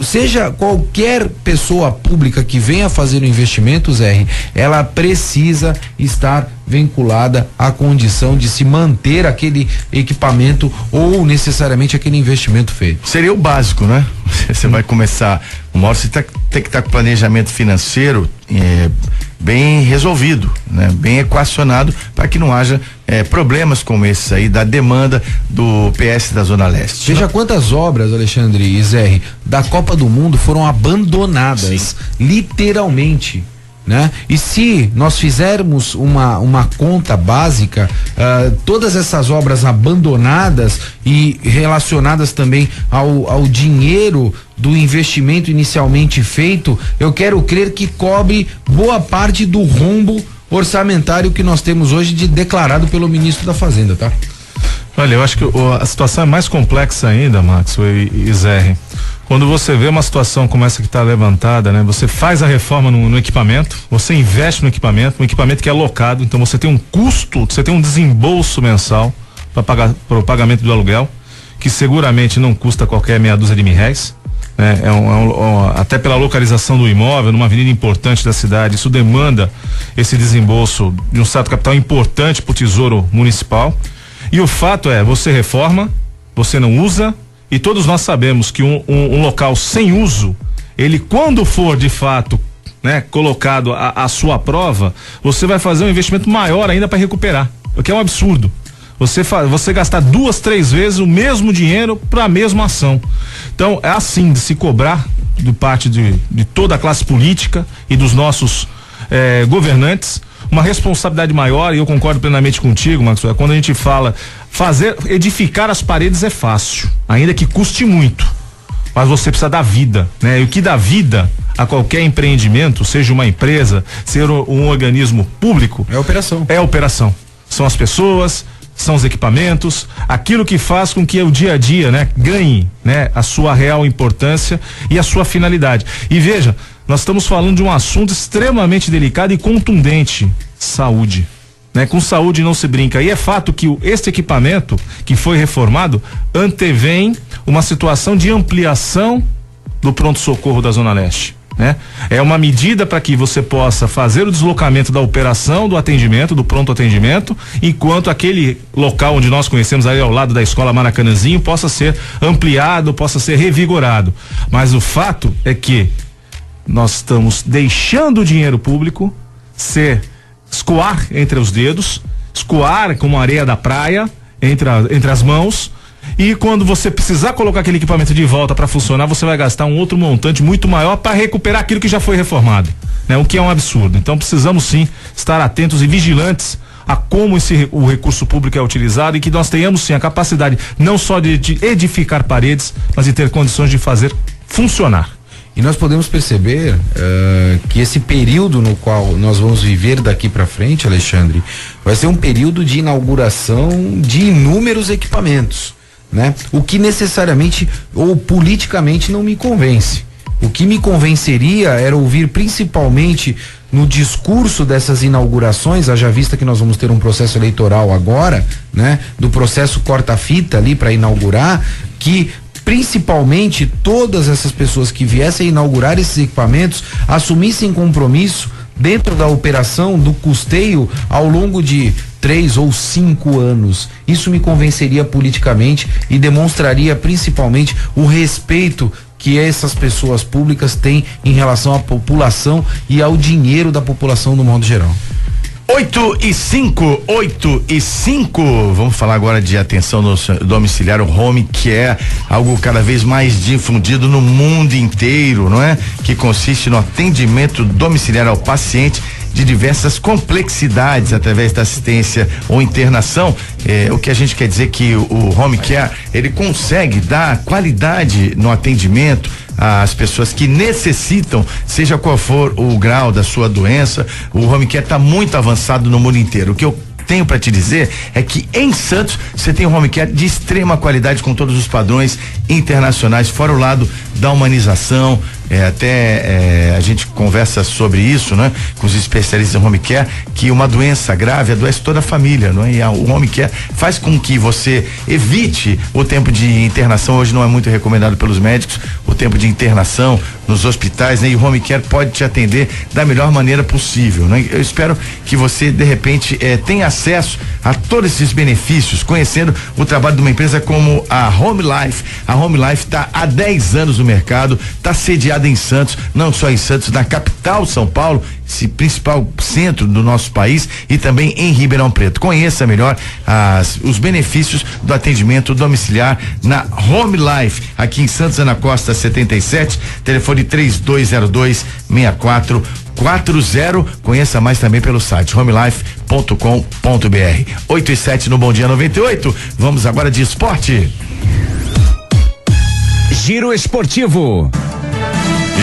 seja qualquer pessoa pública que venha fazer o investimento, Zé, ela precisa estar vinculada à condição de se manter aquele equipamento ou necessariamente aquele investimento feito. Seria o básico, né? Você vai começar, uma hora você tem que estar com o planejamento financeiro bem resolvido, né? Bem equacionado, para que não haja problemas como esses aí da demanda do PS da Zona Leste. Veja quantas obras, Alexandre e Zé, da Copa do Mundo foram abandonadas, literalmente, né? E se nós fizermos uma conta básica, todas essas obras abandonadas e relacionadas também ao dinheiro do investimento inicialmente feito, eu quero crer que cobre boa parte do rombo orçamentário que nós temos hoje declarado pelo ministro da Fazenda, tá? Olha, eu acho que a situação é mais complexa ainda, Max e Zé. Quando você vê uma situação como essa que está levantada, né? Você faz a reforma no equipamento, você investe no equipamento, um equipamento que é alocado, então você tem um custo, você tem um desembolso mensal para o pagamento do aluguel, que seguramente não custa qualquer meia dúzia de R$1.000, né? Até pela localização do imóvel, numa avenida importante da cidade, isso demanda esse desembolso de um certo capital importante para o Tesouro Municipal. E o fato é, você reforma, você não usa, e todos nós sabemos que um local sem uso, ele quando for de fato, né, colocado à sua prova, você vai fazer um investimento maior ainda para recuperar, o que é um absurdo. Você gastar 2, 3 vezes o mesmo dinheiro para a mesma ação. Então é assim de se cobrar de parte de toda a classe política e dos nossos governantes uma responsabilidade maior, e eu concordo plenamente contigo, Maxwell, quando a gente fala edificar as paredes é fácil, ainda que custe muito, mas você precisa dar vida, né? E o que dá vida a qualquer empreendimento, seja uma empresa, seja um organismo público, é operação. É operação. São as pessoas, são os equipamentos, aquilo que faz com que o dia a dia, né, ganhe, né, a sua real importância e a sua finalidade. E veja, nós estamos falando de um assunto extremamente delicado e contundente: saúde. Né? Com saúde não se brinca. E é fato que este equipamento que foi reformado antevém uma situação de ampliação do pronto-socorro da Zona Leste. Né? É uma medida para que você possa fazer o deslocamento da operação, do atendimento, do pronto atendimento, enquanto aquele local onde nós conhecemos ali ao lado da escola Maracanãzinho possa ser ampliado, possa ser revigorado. Mas o fato é que nós estamos deixando o dinheiro público escoar entre os dedos, escoar como a areia da praia entre as mãos, e quando você precisar colocar aquele equipamento de volta para funcionar, você vai gastar um outro montante muito maior para recuperar aquilo que já foi reformado, né? O que é um absurdo. Então precisamos sim estar atentos e vigilantes a como o recurso público é utilizado, e que nós tenhamos sim a capacidade não só de edificar paredes, mas de ter condições de fazer funcionar. E nós podemos perceber que esse período no qual nós vamos viver daqui para frente, Alexandre, vai ser um período de inauguração de inúmeros equipamentos, né? O que necessariamente ou politicamente não me convence. O que me convenceria era ouvir, principalmente no discurso dessas inaugurações, haja vista que nós vamos ter um processo eleitoral agora, né? Do processo corta-fita ali para inaugurar, que principalmente todas essas pessoas que viessem a inaugurar esses equipamentos assumissem compromisso dentro da operação, do custeio ao longo de 3 ou 5 anos. Isso me convenceria politicamente e demonstraria principalmente o respeito que essas pessoas públicas têm em relação à população e ao dinheiro da população no modo geral. 8 e 5. Vamos falar agora de atenção domiciliar, o home care, algo cada vez mais difundido no mundo inteiro, não é? Que consiste no atendimento domiciliar ao paciente de diversas complexidades através da assistência ou internação. O que a gente quer dizer que o home care, ele consegue dar qualidade no atendimento às pessoas que necessitam, seja qual for o grau da sua doença. O home care está muito avançado no mundo inteiro. O que eu tenho para te dizer é que em Santos você tem um home care de extrema qualidade, com todos os padrões internacionais, fora o lado da humanização. A gente conversa sobre isso, né? Com os especialistas em home care, que uma doença grave adoece toda a família, não é? E o home care faz com que você evite o tempo de internação. Hoje não é muito recomendado pelos médicos o tempo de internação nos hospitais, né? E o home care pode te atender da melhor maneira possível, né? Eu espero que você de repente tenha acesso a todos esses benefícios, conhecendo o trabalho de uma empresa como a Home Life. A Home Life está há 10 anos no mercado, está sediada em Santos, não só em Santos, na capital São Paulo, esse principal centro do nosso país, e também em Ribeirão Preto. Conheça melhor os benefícios do atendimento domiciliar na Home Life, aqui em Santos, Ana Costa 77, telefone 3202-6440. Conheça mais também pelo site homelife.com.br. 8 e 7 no Bom Dia 98. Vamos agora de esporte. Giro Esportivo.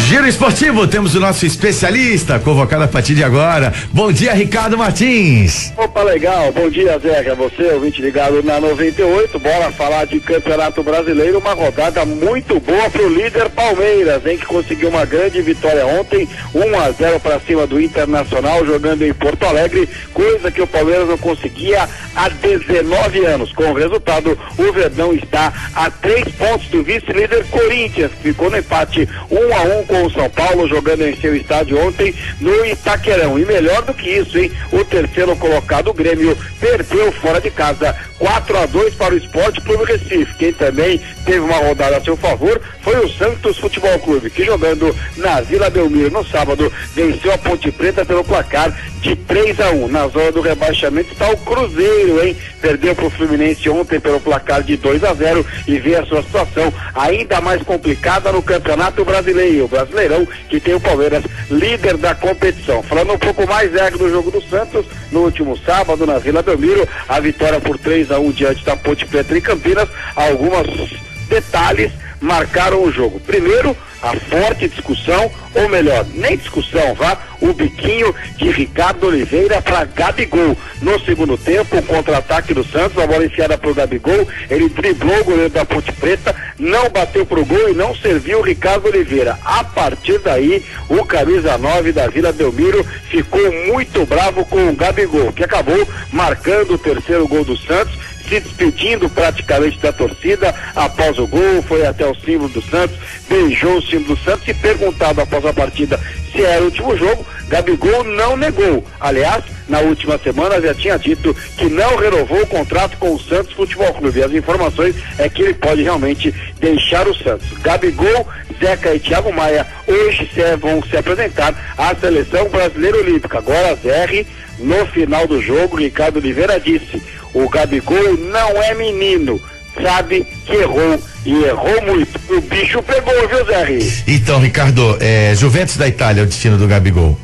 Giro Esportivo, temos o nosso especialista convocado a partir de agora. Bom dia, Ricardo Martins. Opa, legal. Bom dia, Zé. Você, ouvinte ligado na 98. Bora falar de Campeonato Brasileiro. Uma rodada muito boa pro líder Palmeiras, hein? Que conseguiu uma grande vitória ontem, 1-0 para cima do Internacional, jogando em Porto Alegre, coisa que o Palmeiras não conseguia há 19 anos. Com o resultado, o Verdão está a 3 pontos do vice-líder Corinthians, que ficou no empate 1-1 com o São Paulo, jogando em seu estádio ontem no Itaquerão. E melhor do que isso, hein? O terceiro colocado, o Grêmio, perdeu fora de casa 4-2 para o Sport Clube Recife. Quem também teve uma rodada a seu favor foi o Santos Futebol Clube, que jogando na Vila Belmiro no sábado, venceu a Ponte Preta pelo placar de 3-1. Na zona do rebaixamento está o Cruzeiro, hein? Perdeu para o Fluminense ontem pelo placar de 2-0 e vê a sua situação ainda mais complicada no Campeonato Brasileiro. O Brasileirão, que tem o Palmeiras líder da competição. Falando um pouco mais do jogo do Santos, no último sábado, na Vila Belmiro, a vitória por 3-1 diante da Ponte Preta em Campinas. Alguns detalhes marcaram o jogo. Primeiro, a forte discussão, ou melhor, nem discussão, o biquinho de Ricardo Oliveira para Gabigol. No segundo tempo, o contra-ataque do Santos, a bola enfiada pro Gabigol, ele driblou o goleiro da Ponte Preta, não bateu pro gol e não serviu o Ricardo Oliveira. A partir daí, o camisa 9 da Vila Belmiro ficou muito bravo com o Gabigol, que acabou marcando o terceiro gol do Santos, se despedindo praticamente da torcida após o gol, foi até o símbolo do Santos, beijou o símbolo do Santos e perguntado após a partida se era o último jogo, Gabigol não negou. Aliás, na última semana já tinha dito que não renovou o contrato com o Santos Futebol Clube. E as informações é que ele pode realmente deixar o Santos. Gabigol, Zeca e Thiago Maia hoje vão se apresentar à Seleção Brasileira Olímpica. Agora, Zé, no final do jogo, Ricardo Oliveira disse: o Gabigol não é menino, sabe que errou e errou muito. O bicho pegou, viu, Zé? Então, Ricardo, Juventus da Itália é o destino do Gabigol.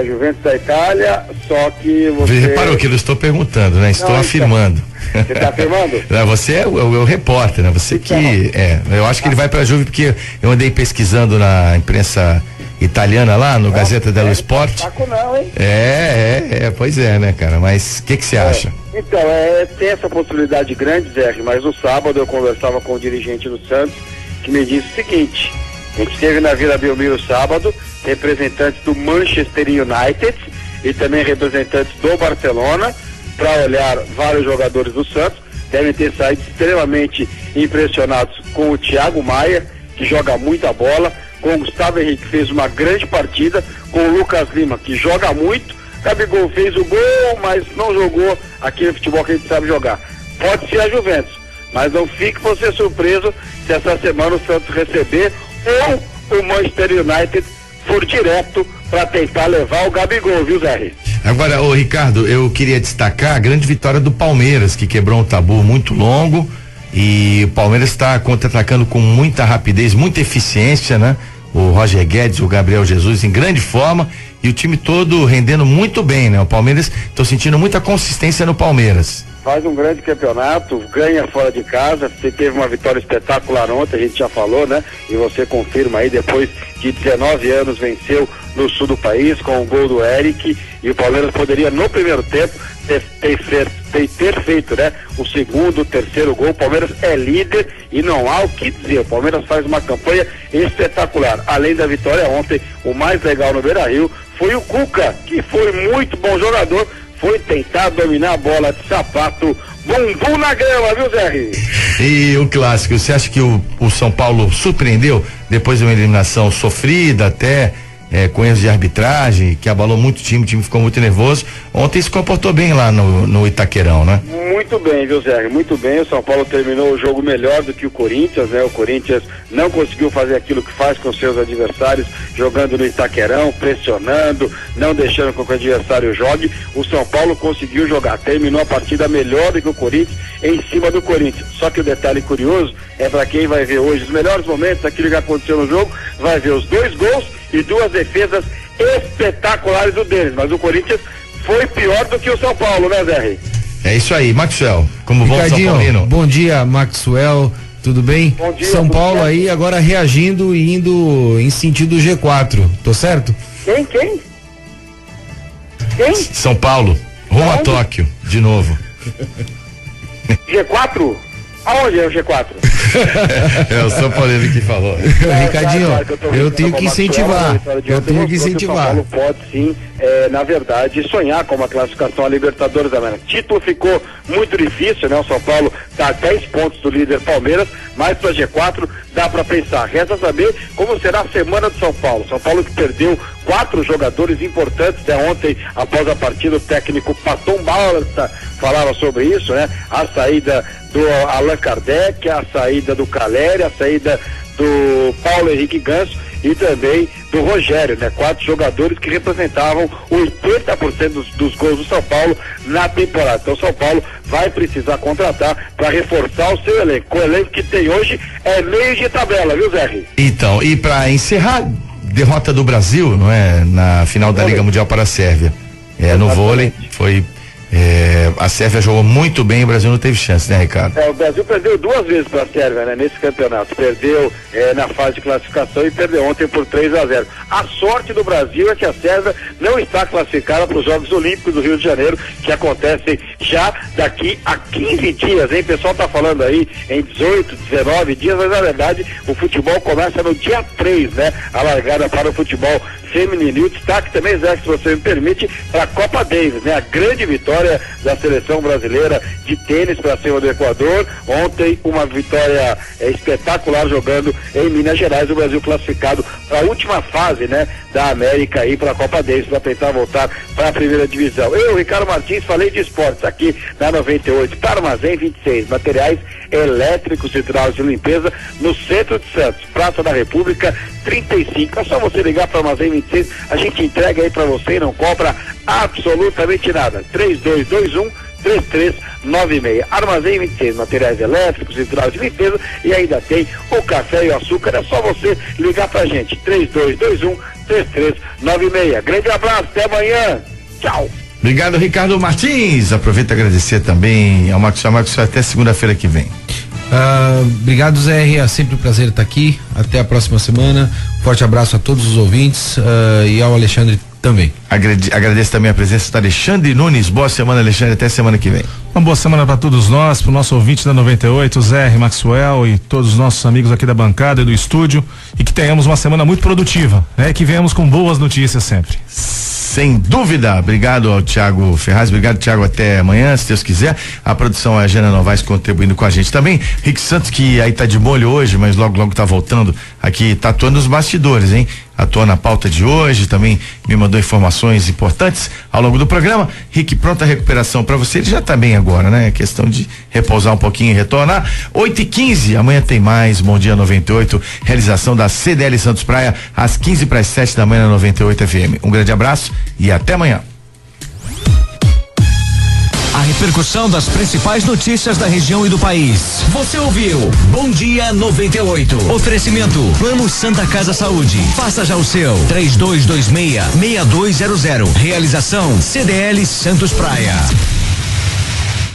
Juventus da Itália, só que você... Reparou que eu estou perguntando, né? Estou afirmando. Você está afirmando? Você é o repórter, né? Você que... eu acho que ele vai para a Juve porque eu andei pesquisando na imprensa italiana lá, no Gazzetta dello Sport. Não, hein? Pois é, né, cara? Mas o que você acha? Então, tem essa possibilidade grande, Zé, mas no sábado eu conversava com o dirigente do Santos, que me disse o seguinte: a gente esteve na Vila Belmiro sábado, representantes do Manchester United e também representantes do Barcelona, para olhar vários jogadores do Santos. Devem ter saído extremamente impressionados com o Thiago Maia, que joga muita bola, com o Gustavo Henrique, que fez uma grande partida, com o Lucas Lima, que joga muito. Gabigol fez o gol, mas não jogou aquele futebol que a gente sabe jogar. Pode ser a Juventus, mas não fique você surpreso se essa semana o Santos receber ou o Manchester United for direto para tentar levar o Gabigol, viu, Zé? Agora, Ricardo, eu queria destacar a grande vitória do Palmeiras, que quebrou um tabu muito longo, e o Palmeiras está contra-atacando com muita rapidez, muita eficiência, né? O Roger Guedes, o Gabriel Jesus em grande forma e o time todo rendendo muito bem, né? O Palmeiras, tô sentindo muita consistência no Palmeiras. Faz um grande campeonato, ganha fora de casa, você teve uma vitória espetacular ontem, a gente já falou, né? E você confirma aí, depois de 19 anos venceu no sul do país com o gol do Eric, e o Palmeiras poderia no primeiro tempo ter feito, né? O segundo, o terceiro gol. O Palmeiras é líder e não há o que dizer. O Palmeiras faz uma campanha espetacular. Além da vitória ontem, o mais legal no Beira-Rio foi o Cuca, que foi muito bom jogador, foi tentar dominar a bola de sapato, bumbum na grama, viu, Zé? E o clássico, você acha que o São Paulo surpreendeu depois de uma eliminação sofrida até, com erros de arbitragem, que abalou muito o time ficou muito nervoso. Ontem se comportou bem lá no Itaquerão, né? Muito bem, viu, Zé? Muito bem. O São Paulo terminou o jogo melhor do que o Corinthians, né? O Corinthians não conseguiu fazer aquilo que faz com seus adversários, jogando no Itaquerão, pressionando, não deixando com que o adversário jogue. O São Paulo conseguiu jogar, terminou a partida melhor do que o Corinthians, em cima do Corinthians. Só que o detalhe curioso é para quem vai ver hoje os melhores momentos daquilo que aconteceu no jogo, vai ver os 2 gols e 2 defesas espetaculares do deles, mas o Corinthians foi pior do que o São Paulo, né, Zé? É isso aí, Maxwell, como bom São Paulino. Bom dia, Maxwell, tudo bem? Bom dia, São Paulo aí agora reagindo e indo em sentido G4, tô certo? Quem? São Paulo, rumo a Tóquio, de novo. G4? Aonde é o G4? É o São Paulino que falou. Ricardinho, eu tenho que incentivar. Eu tenho que incentivar. O São Paulo pode sim, na verdade, sonhar com uma classificação à Libertadores da América. Título ficou muito difícil, né? O São Paulo está a 10 pontos do líder Palmeiras, mas para G4 dá para pensar. Resta saber como será a semana do São Paulo. São Paulo que perdeu 4 jogadores importantes, né? Ontem, após a partida, o técnico Paton Balsa falava sobre isso, né? A saída do Allan Kardec, a saída do Caleri, a saída do Paulo Henrique Ganso, e também do Rogério, né? 4 jogadores que representavam 80% dos gols do São Paulo na temporada. Então o São Paulo vai precisar contratar para reforçar o seu elenco. O elenco que tem hoje é meio de tabela, viu, Zé? Então, e para encerrar, derrota do Brasil, não é? Na final da Liga Mundial para a Sérvia. No vôlei, foi. A Sérvia jogou muito bem, o Brasil não teve chance, né, Ricardo? O Brasil perdeu 2 vezes para a Sérvia, né, nesse campeonato. Perdeu na fase de classificação e perdeu ontem por 3-0. A sorte do Brasil é que a Sérvia não está classificada para os Jogos Olímpicos do Rio de Janeiro, que acontecem já daqui a 15 dias, hein? O pessoal tá falando aí em 18, 19 dias, mas na verdade o futebol começa no dia 3, né? A largada para o futebol feminino. E o destaque também, Zé, se você me permite, para a Copa Davis, né? A grande vitória da seleção brasileira de tênis para cima do Equador. Ontem uma vitória espetacular jogando em Minas Gerais, o Brasil classificado para a última fase, né, da América aí para a Copa Davis, para tentar voltar para a primeira divisão. Eu, Ricardo Martins, falei de esportes aqui na 98, para Armazém 26, materiais elétricos e hidráulicos de limpeza no centro de Santos, Praça da República 35. É só você ligar para Armazém 26, a gente entrega aí para você e não cobra absolutamente nada. 3221-3396. Armazém 26, materiais elétricos, hidráulicos de limpeza, e ainda tem o café e o açúcar. É só você ligar pra gente. 3221-3396. Grande abraço, até amanhã. Tchau. Obrigado, Ricardo Martins. Aproveito e agradecer também ao Marcos até segunda-feira que vem. Obrigado, Zé. É sempre um prazer estar aqui. Até a próxima semana. Forte abraço a todos os ouvintes e ao Alexandre também. Agradeço também a presença do Alexandre Nunes. Boa semana, Alexandre. Até semana que vem. Uma boa semana para todos nós, para o nosso ouvinte da 98, Zé, Maxwell e todos os nossos amigos aqui da bancada e do estúdio, e que tenhamos uma semana muito produtiva, né? E que venhamos com boas notícias sempre. Sem dúvida. Obrigado ao Thiago Ferraz. Obrigado, Thiago. Até amanhã, se Deus quiser. A produção é a Jana Novaes contribuindo com a gente também. Rick Santos, que aí tá de molho hoje, mas logo tá voltando aqui, tá atuando nos bastidores, hein? Atuou na pauta de hoje, também me mandou informações importantes ao longo do programa. Rick, pronta recuperação para você. Ele já tá bem agora, né? É questão de repousar um pouquinho e retornar. 8h15, amanhã tem mais Bom Dia 98, realização da CDL Santos Praia, às 6:45 da manhã na 98 FM. Um grande abraço e até amanhã. A repercussão das principais notícias da região e do país. Você ouviu Bom Dia 98. Oferecimento Plano Santa Casa Saúde. Faça já o seu. 3226-6200. Realização CDL Santos Praia.